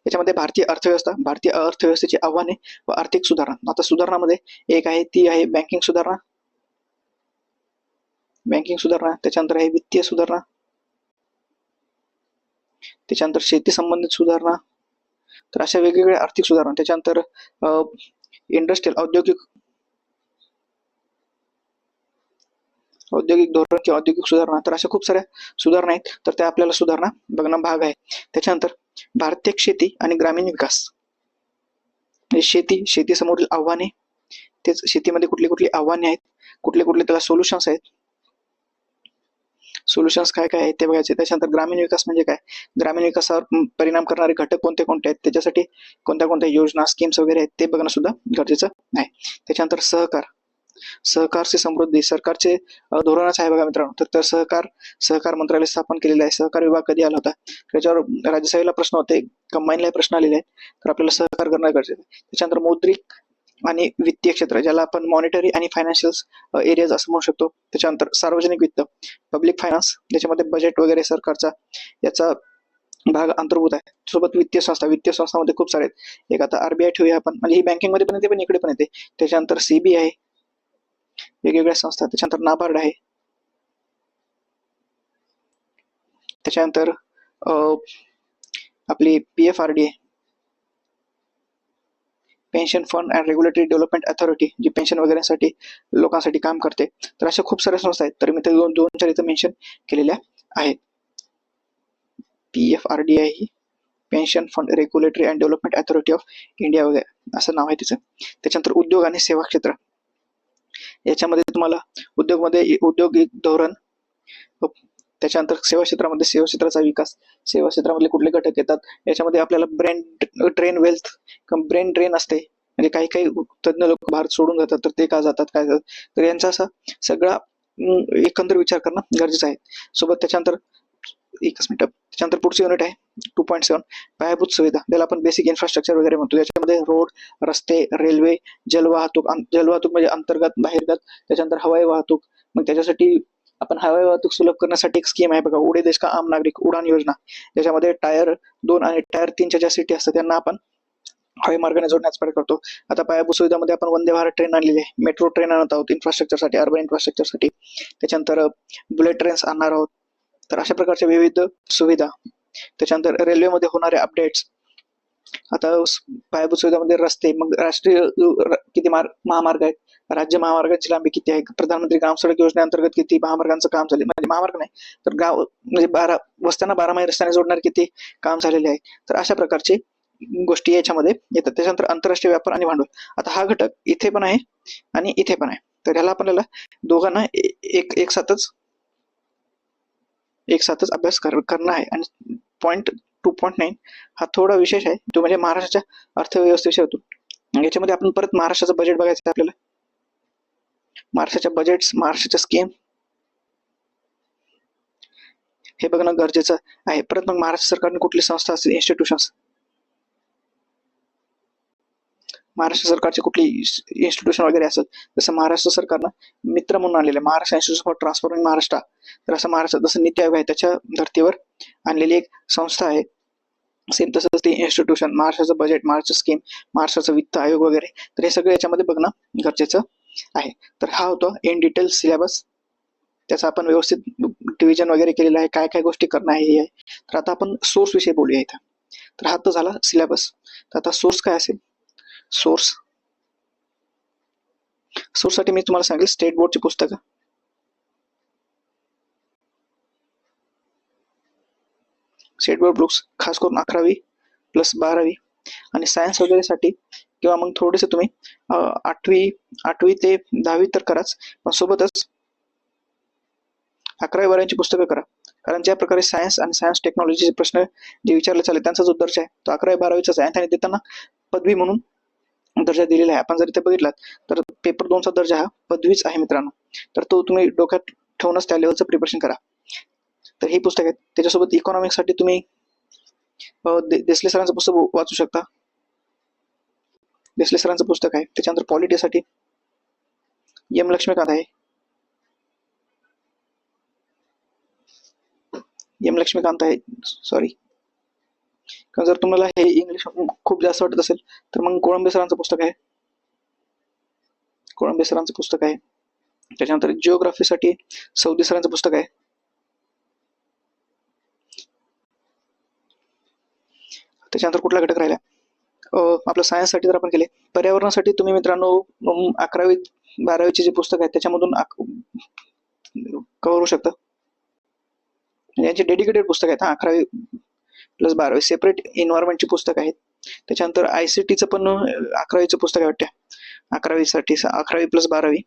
याच्यामध्ये भारतीय अर्थव्यवस्थेची आव्हाने व आर्थिक सुधारणा. आता सुधारणामध्ये एक आहे ती आहे बँकिंग सुधारणा, त्याच्यानंतर आहे वित्तीय सुधारणा, त्याच्यानंतर शेती संबंधित सुधारणा, तर अशा वेगवेगळ्या आर्थिक सुधारणा. त्याच्यानंतर इंडस्ट्रियल औद्योगिक धोरण किंवा औद्योगिक सुधारणा, तर अशा खूप साऱ्या सुधारणा आहेत, तर त्या आपल्याला सुधारणा बघणं भाग आहे. त्याच्यानंतर भारतीय शेती आणि ग्रामीण विकास म्हणजे शेती समोरील आव्हाने, तेच शेतीमध्ये कुठली आव्हाने आहेत, कुठले त्याला सोल्युशन्स आहेत, सोल्युशन्स काय आहेत ते बघायचे. त्याच्यानंतर ग्रामीण विकास म्हणजे काय, ग्रामीण विकासावर परिणाम करणारे घटक कोणते आहेत, त्याच्यासाठी कोणत्या योजना स्कीम्स वगैरे आहेत ते बघणं सुद्धा गरजेचं आहे. त्याच्यानंतर सहकारची समृद्धी, सरकारचे धोरणच आहे बघा मित्रांनो. तर सहकार मंत्रालय स्थापन केलेलं आहे. सहकार विभाग कधी आला होता, त्याच्यावर राज्यसभेला प्रश्न होते, कंबाईनला प्रश्न आलेले आहेत, तर आपल्याला सहकार करणं गरजेचं आहे. त्याच्यानंतर मौद्रिक आणि वित्तीय क्षेत्र ज्याला आपण मॉनिटरी आणि फायनान्शियल एरियाज असं म्हणू शकतो. त्याच्यानंतर सार्वजनिक वित्त, पब्लिक फायनान्स, ज्याच्यामध्ये बजेट वगैरे सरकारचा याचा भाग अंतर्भूत आहे. सोबत वित्तीय संस्थांमध्ये खूप सारे आहेत. एक आता RBI ठेवूया आपण, म्हणजे ही बँकिंग मध्ये पण येते पण इकडे पण येते. त्याच्यानंतर CBI आहे, वेगवेगळ्या संस्था. त्याच्यानंतर नाबार्ड आहे, त्याच्यानंतर आपली PFRDA pension fund and regulatory development authority, जी पेन्शन वगैरेसाठी लोकांसाठी काम करते. तर अशा खूप साऱ्या संस्था आहेत, तर मी ते 2-4 इथं मेन्शन केलेल्या आहेत. PFRDA he pension fund regulatory and development authority of India वगैरे असं नाव आहे तिचं. त्याच्यानंतर उद्योग आणि सेवा क्षेत्र, याच्यामध्ये तुम्हाला औद्योगिक धोरण, त्याच्यानंतर सेवा क्षेत्राचा विकास, सेवा क्षेत्रामधले कुठले घटक येतात, याच्यामध्ये आपल्याला ब्रेन ड्रेन असते, म्हणजे काही तज्ञ लोक भारत सोडून जातात, तर ते का जातात, काय जातात, तर यांचा असा सगळा एकंदर विचार करणं गरजेचं आहे. सोबत त्याच्यानंतर एकच मिनिट, त्याच्यानंतर पुढचं युनिट आहे 2.7 पायाभूत सुविधा, ज्याला आपण बेसिक इन्फ्रास्ट्रक्चर वगैरे म्हणतो. याच्यामध्ये रोड, रस्ते, रेल्वे, जलवाहतूक, जलवाहतूक म्हणजे अंतर्गत बाहेरगत, त्याच्यानंतर हवाई वाहतूक. मग त्याच्यासाठी आपण हवाई वाहतूक सुलभ करण्यासाठी एक स्कीम आहे बघा, उडे देश का आम नागरिक उडान योजना. त्याच्यामध्ये टायर 2 आणि टायर 3च्या ज्या सिटी असतात त्यांना आपण हवाई मार्गाने जोडण्याचा प्रयत्न करतो. आता पायाभूत सुविधामध्ये आपण वंदे भारत ट्रेन आणलेली आहे, मेट्रो ट्रेन आणत आहोत इन्फ्रास्ट्रक्चरसाठी, अर्बन इन्फ्रास्ट्रक्चरसाठी. त्याच्यानंतर बुलेट ट्रेन्स आणणार आहोत. तर अशा प्रकारच्या विविध सुविधा. त्याच्यानंतर रेल्वेमध्ये होणारे अपडेट्स. आता पायाभूत सुविधामध्ये रस्ते, मग राष्ट्रीय किती महामार्ग आहेत, राज्य महामार्गाची लांबी किती आहे, प्रधानमंत्री ग्राम सडक योजनेअंतर्गत किती महामार्गांचं काम झाले, म्हणजे महामार्ग नाही तर गाव म्हणजे वस्त्यांना 12 रस्त्याने जोडणार किती काम झालेले आहे. तर अशा प्रकारचे गोष्टी याच्यामध्ये येतात. त्याच्यानंतर आंतरराष्ट्रीय व्यापार आणि भांडवल. आता हा घटक इथे पण आहे आणि इथे पण आहे, तर ह्याला आपल्याला दोघांना एक साथच अभ्यास करणं आहे. आणि पॉईंट 2.9 हा थोडा विशेष आहे, तो म्हणजे महाराष्ट्राच्या अर्थव्यवस्थेविषयी होतो. याच्यामध्ये आपण परत महाराष्ट्राचं बजेट बघायचं आहे आपल्याला, महाराष्ट्राच्या बजेट्स, महाराष्ट्राच्या स्कीम हे बघणं गरजेचं आहे. परत मग महाराष्ट्र सरकारने कुठली संस्था असतील, इन्स्टिट्यूशन्स, महाराष्ट्र सरकारचे कुठली इन्स्टिट्यूशन वगैरे असेल, जसं महाराष्ट्र सरकारनं मित्र म्हणून आणलेलं Maharashtra institute for transforming Maharashtra, तर असं महाराष्ट्र जसं नीती आयोग आहे त्याच्या धर्तीवर आणलेली एक संस्था आहे. सेम तसंच ते इन्स्टिट्यूशन, महाराष्ट्राचं बजेट, महाराष्ट्र स्कीम, महाराष्ट्राचं वित्त आयोग वगैरे, तर हे सगळं याच्यामध्ये बघणं गरजेचं आहे. तर हा होतो इन डिटेल सिलेबस, त्याचा आपण व्यवस्थित डिव्हिजन वगैरे केलेलं आहे, काय काय गोष्टी करणं आहे. तर आता आपण सोर्स विषयी बोलूया इथं. तर हा तर झाला सिलेबस. तर आता सोर्स काय असेल, सोर्ससाठी मी तुम्हाला सांगेल स्टेट बोर्डची पुस्तकं, स्टेट बोर्ड बुक्स खास करून 11वी प्लस 12वी आणि सायन्स वगैरेसाठी, किंवा मग थोडेसे तुम्ही 8वी ते 10वी तर कराच, पण सोबतच 11वी-12वीची पुस्तकं करा. कारण ज्या प्रकारे सायन्स आणि सायन्स टेक्नॉलॉजीचे प्रश्न जे विचारले चालले त्यांचा जो दर्जा आहे तो 11वी-12वीचाच आहे. त्यांनी देताना पदवी म्हणून दर्जा दिलेला आहे. आपण जर इथे बघितलात तर पेपर 2चा दर्जा हा पदवीच आहे मित्रांनो. तर तो तुम्ही डोक्यात ठेवूनच त्या लेवलचं प्रिपरेशन करा. तर ही पुस्तक आहे. त्याच्यासोबत इकॉनॉमिक्ससाठी तुम्ही देसले सरांचं पुस्तक वाचू शकता, देसले सरांचं पुस्तक आहे. त्याच्यानंतर पॉलिटीसाठी एम लक्ष्मीकांत आहे, सॉरी. जर तुम्हाला हे इंग्लिश खूप जास्त वाटत असेल तर मग कोळंबे सरांचं पुस्तक आहे, त्याच्यानंतर जिओग्राफीसाठी सौदी सरांचं पुस्तक आहे. त्याच्यानंतर कुठला घटक राहिला, आपलं सायन्ससाठी जर आपण केले, पर्यावरणासाठी तुम्ही मित्रांनो 11वी-12वीचे जे पुस्तक आहे त्याच्यामधून कव्हर होऊ शकतं. यांचे डेडिकेटेड पुस्तक आहेत. 11वी प्लस 12वी सेपरेट एन्व्हायरमेंटची पुस्तक आहेत. त्याच्यानंतर ICTचं पण 11वीचं पुस्तक आहे वाटतं, 11वीसाठी 11वी प्लस 12वी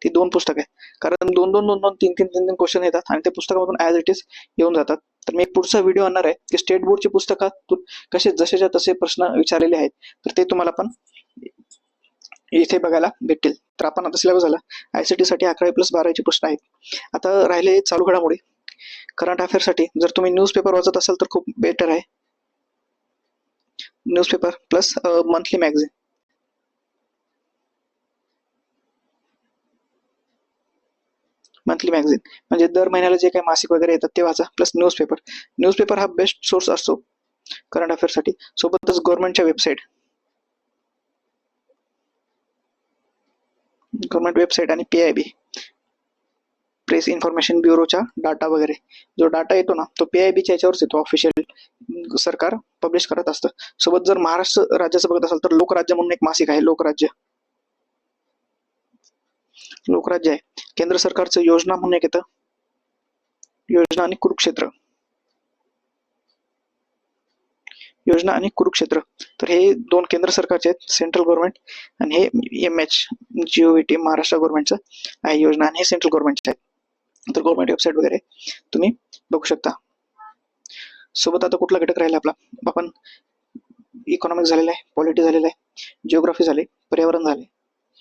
ती 2 पुस्तक आहेत. कारण 2-2, 3-3 क्वेश्चन येतात आणि त्या पुस्तकामधून ॲज इट इज येऊन जातात. तर मी एक पुढचा व्हिडिओ आणणार आहे की स्टेट बोर्डची पुस्तकातून कसे जसेच्या तसे प्रश्न विचारलेले आहेत, तर ते तुम्हाला पण इथे बघायला भेटतील. तर आपण आता सिलेबस झाला, ICT साठी 11वी प्लस 12वीचे प्रश्न आहेत. आता राहिले चालू घडामोडी. करंट अफेअरसाठी जर तुम्ही न्यूजपेपर वाचत असाल तर खूप बेटर आहे, न्यूजपेपर प्लस मंथली मॅगझिन. म्हणजे दर महिन्याला जे काही मासिक वगैरे येतात ते वाचा, प्लस न्यूजपेपर हा बेस्ट सोर्स असतो करंट अफेअरसाठी. सोबतच गव्हर्नमेंटच्या वेबसाईट आणि PIB प्रेस इन्फॉर्मेशन ब्युरोचा डाटा वगैरे, जो डाटा येतो ना तो PIBच्या याच्यावरच येतो, ऑफिशियल सरकार पब्लिश करत असतं. सोबत जर महाराष्ट्र राज्याचं बघत असाल तर लोकराज्य म्हणून एक मासिक आहे, लोकराज्य आहे. केंद्र सरकारचं योजना म्हणून एक येतं, योजना आणि कुरुक्षेत्र. तर हे 2 केंद्र सरकारचे आहेत, सेंट्रल गव्हर्नमेंट, आणि हे MHGOVT महाराष्ट्र गव्हर्नमेंटचं आहे योजना, आणि हे सेंट्रल गव्हर्नमेंटचे आहे. तर गव्हर्नमेंट वेबसाईट वगैरे तुम्ही बघू शकता. सोबत आता कुठला घटक राहिला आपला, आपण इकॉनॉमिक्स झालेला आहे, पॉलिटी झालेला आहे, जिओग्राफी झाली, पर्यावरण झाले.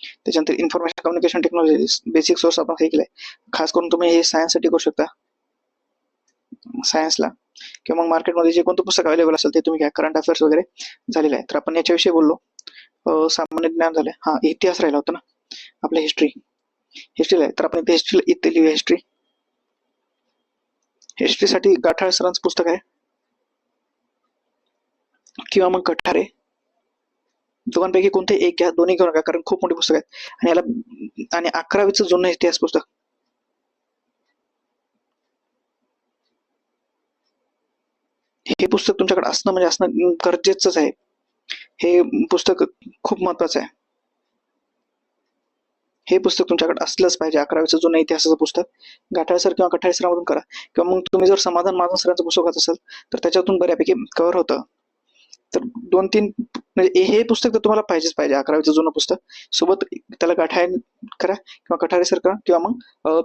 त्याच्यानंतर information communication technology basic source आपण हे केलंय. खास करून तुम्ही हे सायन्ससाठी करू शकता, सायन्सला, किंवा मग मार्केटमध्ये जे कोणतं पुस्तक अवेलेबल असेल ते तुम्ही घ्या. करंट अफेअर्स वगैरे झालेलं आहे. तर आपण याच्याविषयी बोललो. सामान्य ज्ञान झालं. हा, इतिहास राहिला होता ना आपला, हिस्ट्रीला आहे. तर आपण इथे इथे लिहूया हिस्ट्री. हिस्ट्रीसाठी गाठाळ सरांचं पुस्तक आहे, किंवा मग कठारे, दोघांपैकी कोणते एक घ्या, दोन्ही घेऊ नका, कारण खूप मोठी पुस्तक आहेत. आणि याला आणि 11वीचं जुनं इतिहास पुस्तक, हे पुस्तक तुमच्याकडे असणं म्हणजे असणं गरजेचंच आहे. हे पुस्तक खूप महत्वाचं आहे. हे पुस्तक तुमच्याकडे असलंच पाहिजे. 11वीचं जुनं इतिहासाचं पुस्तक गाठाळ सर किंवा कठाळे सरांमधून करा, किंवा मग तुम्ही जर समाधान महाजन सरांचं पुस्तक वाचत असाल तर त्याच्यातून बऱ्यापैकी कव्हर होतं. तर 2-3 म्हणजे हे पुस्तक तर तुम्हाला पाहिजेच पाहिजे. 11वीचं जुनं पुस्तक सोबत त्याला गाठाळ करा, किंवा कठाळे सर करा, किंवा मग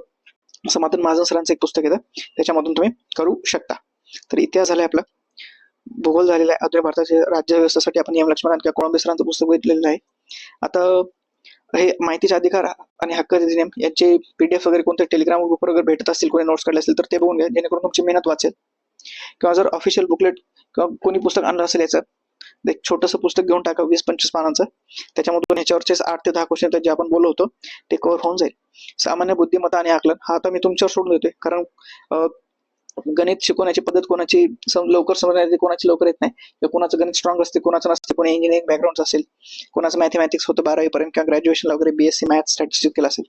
समाधान महाजन सरांचं एक पुस्तक येतं, त्याच्यामधून तुम्ही करू शकता. तर इतिहास झालाय आपला. भूगोल झालेला आहे. आधुनिक भारताच्या राज्य व्यवस्थेसाठी आपण एम लक्ष्मण किंवा कोळंबे सरांचं पुस्तक बघितलेलं आहे. आता हे माहितीचे अधिकार आणि हक्क अधिनियम यांचे PDF वगैरे कोणते टेलिग्राम ग्रुपवर वगैरे भेटत असतील, कोणी नोट्स काढले असेल तर ते बघून घ्या, जेणेकरून तुमची मेहनत वाचेल. किंवा जर ऑफिशियल बुकलेट किंवा कोणी पुस्तक आणलं असेल याचं, एक छोटंसं पुस्तक घेऊन टाका 20-25 पानांचं. त्याच्यामधून ह्याच्यावरचे 8 ते 10 क्वेश्चन जे आपण बोललो होतो ते कव्हर होऊन जाईल. सामान्य बुद्धिमत्ता आणि आकलन हा आता मी तुमच्यावर सोडून देतोय, कारण गणित शिकवण्याची पद्धत कोणाची लवकर समजण्याची, कोणाची लवकर येत नाही, किंवा कोणाचं गणित स्ट्रॉंग असते, कोणाचं नसते, कोणी इंजिनिअरिंग बॅकग्राऊंड असेल, कोणाचं मॅथमॅटिक्स होतं 12वी पर्यंत किंवा ग्रॅज्युएशनला वगैरे BSc मॅथ्स स्टॅटिस्टिक्स केलं असेल,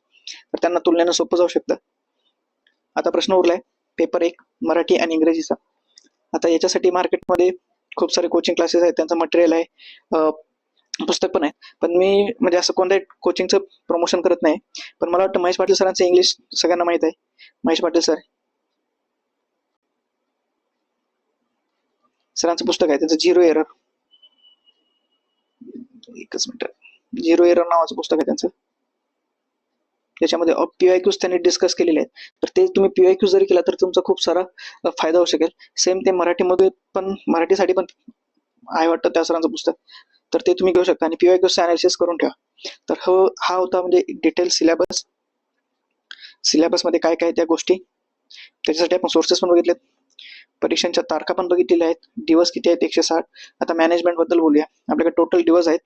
तर त्यांना तुलनेनं सोपं जाऊ शकतं. आता प्रश्न उरलाय पेपर 1 मराठी आणि इंग्रजीचा. आता याच्यासाठी मार्केटमध्ये खूप सारे कोचिंग क्लासेस आहेत, त्यांचं मटेरियल आहे, पुस्तक पण आहे. पण मी म्हणजे असं कोणत्याही कोचिंगचं प्रमोशन करत नाही. पण मला वाटतं महेश पाटील सरांचं इंग्लिश सगळ्यांना माहित आहे. महेश पाटील सरांचं पुस्तक आहे, त्यांचं झिरो एरर, एकच मिनिट, झिरो एरर नावाचं पुस्तक आहे त्यांचं. त्याच्यामध्ये PYQs त्यांनी डिस्कस केलेले आहेत. तर ते तुम्ही PYQ जरी केला तर तुमचा खूप सारा फायदा होऊ शकेल. सेम ते मराठीमध्ये पण, मराठीसाठी पण आहे वाटतं त्या सरांचं पुस्तक, तर ते तुम्ही घेऊ शकता आणि PYQचं अनालिसिस करून ठेवा. तर हा होता म्हणजे डिटेल सिलेबसमध्ये काय काय त्या गोष्टी. त्याच्यासाठी आपण सोर्सेस पण बघितलेत, परीक्षांच्या तारखा पण बघितलेल्या आहेत, दिवस किती आहेत 160. आता मॅनेजमेंट बद्दल बोलूया. आपल्याकडे टोटल दिवस आहेत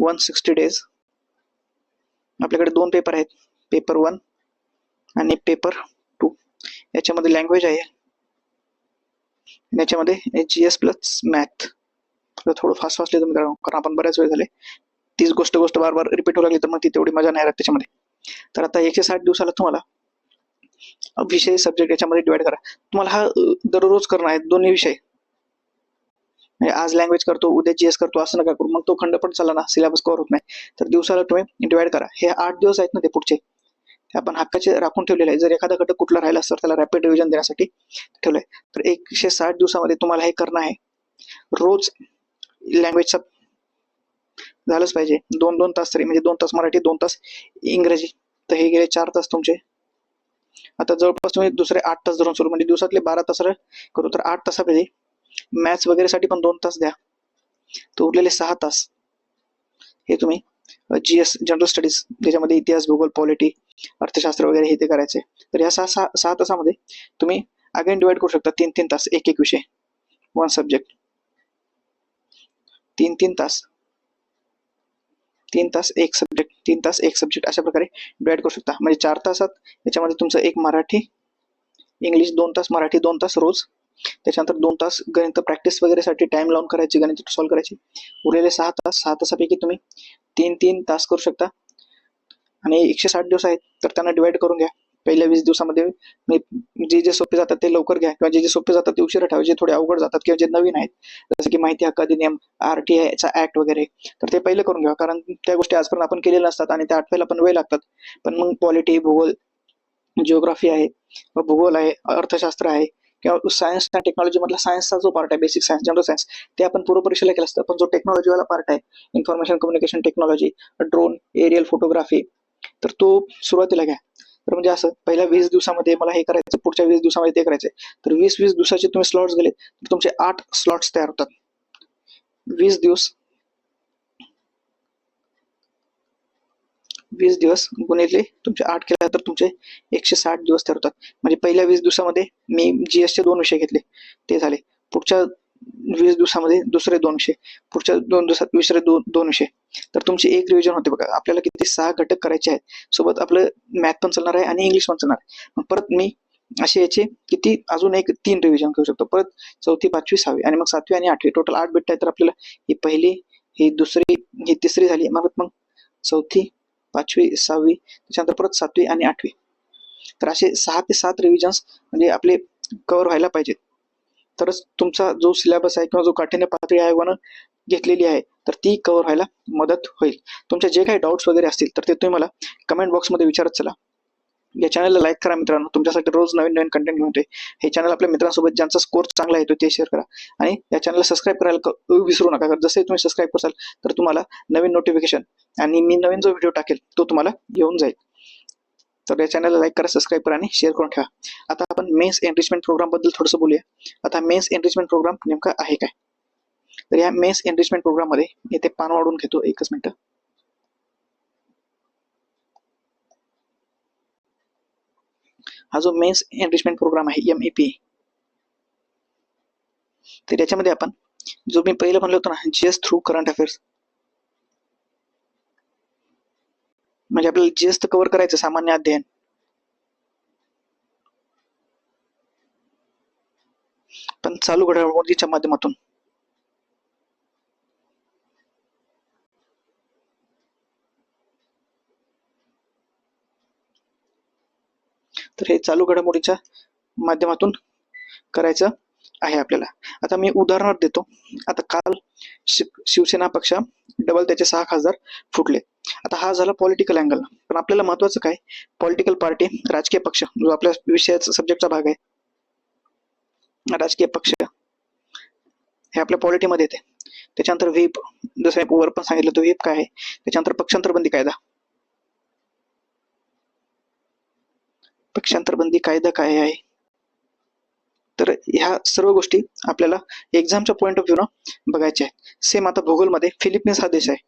160 डेज. आपल्याकडे 2 पेपर आहेत, पेपर 1 आणि पेपर 2. याच्यामध्ये लँग्वेज आहे, याच्यामध्ये GS प्लस मॅथ. थोडं फास्ट वाचले तुम्ही, कारण आपण बऱ्याच वेळ झाले तीच गोष्ट बार बार रिपीट होऊ लागली तर मग ती तेवढी मजा नाही राहत त्याच्यामध्ये. तर आता 160 दिवसाला तुम्हाला विषय सब्जेक्ट याच्यामध्ये डिवाइड करा. तुम्हाला हा दररोज करणं आहे, दोन्ही विषय. म्हणजे आज लँग्वेज करतो, उद्या GS करतो असं नका करू, मग तो खंड पण चालला ना, सिलेबस कव्हर होत नाही. तर दिवसाला तुम्ही डिवाइड करा. हे 8 दिवस आहेत ना ते पुढचे, ते आपण हक्काचे राखून ठेवलेले आहे. जर एखादा घटक कुठला राहिला तर त्याला रॅपिड रिव्हिजन देण्यासाठी ठेवलंय. तर 160 दिवसामध्ये तुम्हाला हे करणं आहे. रोज लँग्वेजचा झालंच पाहिजे 2-2 तास तरी, म्हणजे 2 तास मराठी, 2 तास इंग्रजी. तर हे गेले 4 तास तुमचे. आता जवळपास तुम्ही दुसरे 8 तास धरून सुरू, म्हणजे दिवसातले 12 तास करू, तर 8 तासापैकी मॅथ्स वगैरे साठी पण 2 तास द्या. तर उरलेले 6 तास हे तुम्ही GS जनरल स्टडीज, ज्याच्यामध्ये इतिहास, भूगोल, पॉलिटी, अर्थशास्त्र वगैरे हे ते करायचे. तर या 6 तासामध्ये तुम्ही अगेन डिवाइड करू शकता 3-3 तास एक विषय, 1 सब्जेक्ट. 3-3 तास, 3 तास एक सब्जेक्ट, 3 तास एक सब्जेक्ट, अशा प्रकारे डिवाइड करू शकता. म्हणजे 4 तासात याच्यामध्ये तुमचं एक मराठी इंग्लिश, 2 तास मराठी, 2 तास रोज. त्याच्यानंतर 2 तास गणित प्रॅक्टिस वगैरे साठी टाइम लावून करायची, गणित सॉल्व्ह करायची. उरलेले 6 तासापैकी तुम्ही 3-3 तास करू शकता. आणि 160 दिवस आहेत तर त्यांना डिवाइड करून घ्या. पहिल्या 20 दिवसामध्ये जे सोपे जातात ते लवकर घ्या, किंवा जे सोपे जातात ते उशिरा ठेवा. जे थोडे अवघड जातात किंवा जे नवीन आहेत, जसं की माहिती हक्क अधिनियम, RTI चा ऍक्ट वगैरे, तर ते पहिले करून घ्या, कारण त्या गोष्टी आजपर्यंत आपण केलेल्या नसतात आणि त्या आठवायला पण वेळ लागतात. पण मग पॉलिटी, भूगोल, जिओग्राफी आहे, भूगोल आहे, अर्थशास्त्र आहे, किंवा सायन्स आणि टेक्नॉलॉजी मधला सायन्सचा जो पार्ट आहे, बेसिक सायन्स, जनरल सायन्स, ते आपण पूर्व परीक्षेला केलं असतं. पण जो टेक्नॉलॉजीवाला पार्ट आहे, information communication technology, drone, aerial photography, तर तो सुरुवातीला घ्या. तर म्हणजे असं पहिल्या 20 दिवसामध्ये मला हे करायचं, पुढच्या 20 दिवसामध्ये ते करायचंय. तर 20-20 दिवसाचे तुम्ही स्लॉट्स गेले तर तुमचे 8 स्लॉट्स तयार होतात. 20 20 दिवस गुणिले तुमचे 8 केला तर तुमचे 160 दिवस तयार होतात. म्हणजे पहिल्या 20 दिवसामध्ये मी GS चे 2 विषय घेतले, ते झाले. पुढच्या 20 दिवसामध्ये दुसरे 2 विषय, पुढच्या 2 दिवसात दुसरे 2 विषय. तर तुमची एक रिव्हिजन होते बघा. आपल्याला किती 6 घटक करायचे आहेत. सोबत आपलं मॅथ पण चालणार आहे आणि इंग्लिश पण चालणार आहे. मग परत मी असे याचे किती अजून एक 3 रिव्हिजन करू शकतो. परत 4थी, 5वी, 6वी आणि मग 7वी आणि 8वी टोटल 8 भेटत आहेत. तर आपल्याला ही पहिली, ही दुसरी, ही तिसरी झाली. मग 4थी, 5वी, 6वी, त्याच्यानंतर परत 7वी आणि 8वी. तर असे 6 ते 7 रिव्हिजन्स म्हणजे आपले कव्हर व्हायला पाहिजेत. तरच तुमचा जो सिलेबस आहे किंवा जो काठिण्य पातळी आयोगानं घेतलेली आहे तर ती कव्हर व्हायला मदत होईल. तुमचे जे काही डाऊट्स वगैरे असतील तर ते तुम्ही मला कमेंट बॉक्समध्ये विचारत चला. या चॅनलला लाईक करा मित्रांनो, तुमच्यासाठी रोज नवीन नवीन कंटेंट घेऊन येते. हे चॅनल आपल्या मित्रांसोबत ज्यांचा स्कोर चांगला येतो ते शेअर करा आणि या चॅनलला सबस्क्राईब करायला विसरू नका. जसे तुम्ही सबस्क्राईब कराल तर तुम्हाला नवीन नोटिफिकेशन आणि मी नवीन जो व्हिडिओ टाकेल तो तुम्हाला येऊन जाईल. तर या चॅनलला लाईक करा, सबस्क्राईब करा आणि शेअर करून ठेवा. आता आपण मेन्स एनरिचमेंट प्रोग्राम बद्दल थोडंसं बोलूया. आता मेन्स एनरिचमेंट प्रोग्राम नेमका आहे काय? तर या मेन्स एनरिचमेंट प्रोग्राम मध्ये येथे पान वाढून घेतो, एकच मिनिट. हा जो मेन्स एनरिचमेंट प्रोग्राम आहे MEP, तर याच्यामध्ये आपण जो मी पहिलं म्हणलं होतं ना, GS थ्रू करंट अफेअर्स, म्हणजे आपल्याला GS तर कव्हर करायचं सामान्य अध्ययन, पण चालू घडामोडीच्या माध्यमातून. तर हे चालू घडामोडीच्या माध्यमातून करायचं आहे आपल्याला. आता मी उदाहरण देतो. आता काल शिवसेना पक्ष डबल त्याचे 6 खासदार फुटले. आता हा झाला पॉलिटिकल अँगल, पण आपल्याला महत्वाचं काय, पॉलिटिकल पार्टी, राजकीय पक्ष, जो आपल्या विषयाचा सब्जेक्टचा भाग आहे, राजकीय पक्ष हे आपल्या पॉलिटीमध्ये येते. त्याच्यानंतर व्हीप, जसं वर पण सांगितलं तो व्हीप काय आहे. त्याच्यानंतर पक्षांतरबंदी कायदा, पक्षांतरबंदी कायदा काय आहे. तर ह्या सर्व गोष्टी आपल्याला एक्झामच्या पॉइंट ऑफ व्ह्यू न बघायच्या आहेत. सेम आता भूगोलमध्ये फिलिपिन्स हा देश आहे.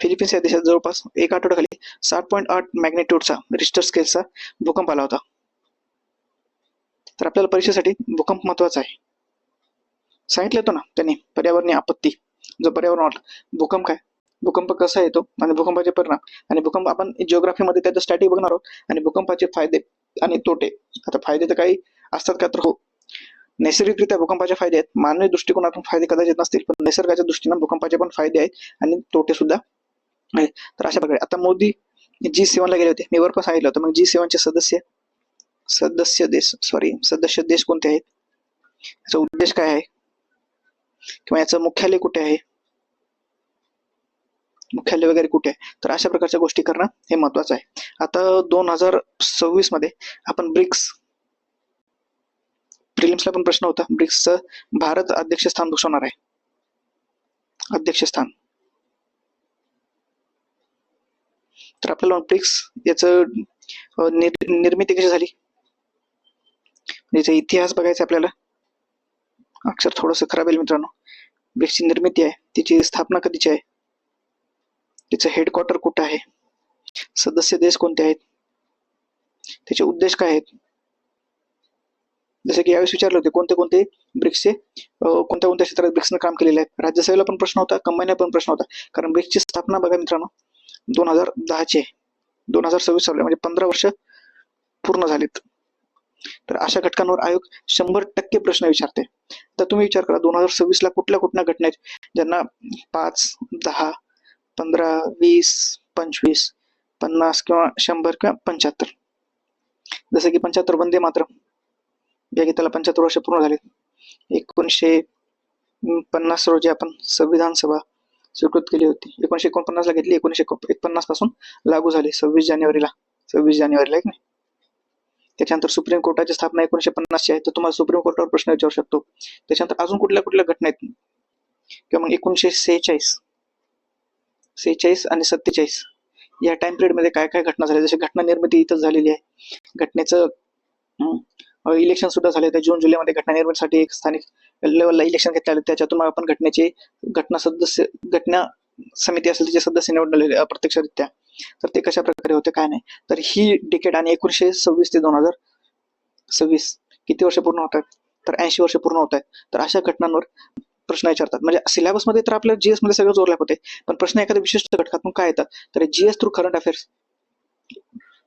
फिलिपिन्स या देशात जवळपास एक आठवड्याखाली 7.8 मॅग्नेट्यूडचा रिश्टर स्केलचा भूकंप आला होता. तर आपल्याला परीक्षेसाठी भूकंप महत्वाचा आहे. सांगितलं होतं ना त्यांनी, पर्यावरणीय आपत्ती, जो पर्यावरण, भूकंप काय, भूकंप कसा येतो आणि भूकंपाचे परिणाम, आणि भूकंप आपण जिओग्राफीमध्ये त्याचं स्टॅटिक बघणार आहोत, आणि भूकंपाचे फायदे आणि तोटे. आता फायदे तर काही असतात का, तर हो, नैसर्गिकरित्या भूकंपाचे फायदे आहेत. मानवी दृष्टिकोनातून फायदे कदाचित नसतील, पण निसर्गाच्या दृष्टीने भूकंपाचे पण फायदे आहेत आणि तोटे सुद्धा आहेत. तर अशा प्रकारे आता मोदी G7 ला गेले होते, मी वर पण सांगितलं होतं. मग G7 चे सदस्य देश कोणते आहेत, याचा उद्देश काय आहे, किंवा याचं मुख्यालय कुठे आहे, मुख्यालय वगैरे कुठे आहे. तर अशा प्रकारच्या गोष्टी करणं हे महत्वाचं आहे. आता 2026 मध्ये आपण ब्रिक्स, प्रिलिम्सला पण प्रश्न होता, ब्रिक्सचं भारत अध्यक्षस्थान भूषवणार आहे. अध्यक्षस्थान, तर आपल्याला ब्रिक्स याचं निर्मिती कशी झाली, याचा इतिहास बघायचा आपल्याला. अक्षर थोडस खराब आहे मित्रांनो. ब्रिक्सची निर्मिती आहे, तिची स्थापना कधीची आहे, तिचं हेडक्वार्टर कुठे आहे, सदस्य देश कोणते आहेत, त्याचे उद्देश काय आहेत. जसे की यावेळेस विचारले होते कोणते कोणते ब्रिक्सचे कोणत्या कोणत्या क्षेत्रात ब्रिक्सनं काम केलेलं आहे. राज्यसभेला पण प्रश्न होता, कंबाईनला पण प्रश्न होता. कारण ब्रिक्सची स्थापना बघा मित्रांनो 2010 2026 चालू आहे, म्हणजे 15 वर्ष पूर्ण झालीत. तर अशा घटकांवर आयोग 100% प्रश्न विचारते. तर तुम्ही विचार करा 2026 ला कुठल्या कुठल्या घटना आहेत ज्यांना 5, 10, 15, 20, 25, 50 किंवा 100 किंवा 75. जसं की 75 वंदे मातरम या गीताला 75 वर्ष पूर्ण झाले. 1950 रोजी आपण संविधान सभा स्वीकृत केली होती. 1949 ला घेतली, 1949 पासून लागू झाली 26 जानेवारीला एक नाही. त्याच्यानंतर सुप्रीम कोर्टाची स्थापना 1950 ची आहे. तर तुम्हाला सुप्रीम कोर्टावर प्रश्न विचारू शकतो. त्याच्यानंतर अजून कुठल्या कुठल्या घटना आहेत, किंवा मग 1946 आणि 47 या टाइम पिरियड मध्ये काय काय घटना झाल्या. जशी घटना निर्मिती इथं झालेली आहे, घटनेचं इलेक्शन सुद्धा झाले. त्या जून जुलैमध्ये घटना निर्मितीसाठी एक स्थानिक लेवलला इलेक्शन घेतले, त्याच्यातून आपण घटना समिती असेल त्याचे सदस्य निवडलेले अप्रत्यक्षरित्या, तर ते कशा प्रकारे होते काय नाही. तर ही डिकेड आणि 1926 ते 2026 किती वर्ष पूर्ण होत आहेत, तर 80 वर्ष पूर्ण होत आहेत. तर अशा घटनांवर प्रश्न विचारतात. म्हणजे सिलेबसमध्ये तर आपल्या जीएस मध्ये सगळं जोरल्याप होते, पण प्रश्न एखाद्या विशिष्ट घटकातून काय येतात, तर जीएस थ्रू करंट अफेअर्स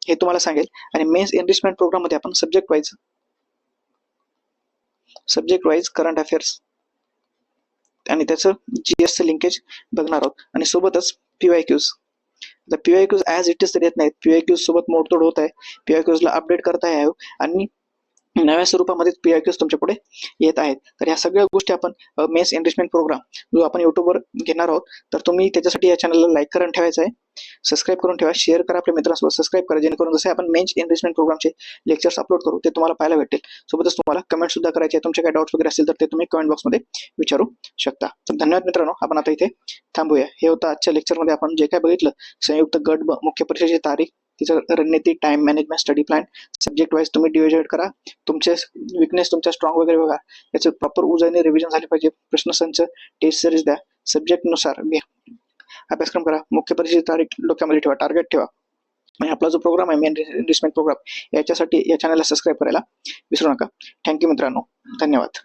हे तुम्हाला सांगेल. आणि मेन्स एनरिचमेंट प्रोग्राम मध्ये आपण सब्जेक्ट वाईज करंट अफेअर्स आणि त्याचं जीएसचं लिंकेज बघणार आहोत. आणि सोबतच पीवायक्यूज. आता पीवायक्यूज ॲज इट इज तर येत नाहीत, पीवायक्यूज सोबत मोडतोड होत आहे, पीवायक्यूजला अपडेट करता यावं आणि नव्या स्वरूपामध्ये पीआयक्यूज तुमच्या पुढे येत आहेत. तर ह्या सगळ्या गोष्टी आपण मेन्स एनरिचमेंट प्रोग्राम जो आपण युट्यूबवर घेणार आहोत, तर तुम्ही त्याच्यासाठी या चॅनलला लाईक करून ठेवायचं आहे, सबस्क्राईब करून ठेवा, शेअर करा, आपल्या मित्रांसोबत सबस्क्राईब करा, जेणेकरून जसे आपण मेन्स एनरिचमेंट प्रोग्रामचे लेक्चर्स अपलोड करू ते तुम्हाला पाहायला भेटेल. सोबतच तुम्हाला कमेंट सुद्धा करायचे आहे, तुमचे काही डाऊट्स वगैरे असतील तर ते तुम्ही कमेंट बॉक्समध्ये विचारू शकता. तर धन्यवाद मित्रांनो, आपण आता इथे थांबूया. हे होतं आजच्या लेक्चरमध्ये आपण जे काय बघितलं, संयुक्त गट ब मुख्य परीक्षेची तारीख, तिचं रणनीती, time management, study plan, subject wise तुम्ही डिवाइड करा, तुमचे विकनेस तुमच्या स्ट्रॉंग वगैरे बघा, याचं प्रॉपर उजळणी रिव्हिजन झाले पाहिजे, प्रश्नसंच टेस्ट सिरीज द्या, सब्जेक्ट नुसार अभ्यासक्रम करा, मुख्य परीक्षेची तारीख डोक्यामध्ये ठेवा, टार्गेट ठेवा. आणि आपला जो प्रोग्राम आहे मेन एनरिचमेंट प्रोग्राम, याच्यासाठी या चॅनलला सबस्क्राईब करायला विसरू नका. थँक्यू मित्रांनो, धन्यवाद.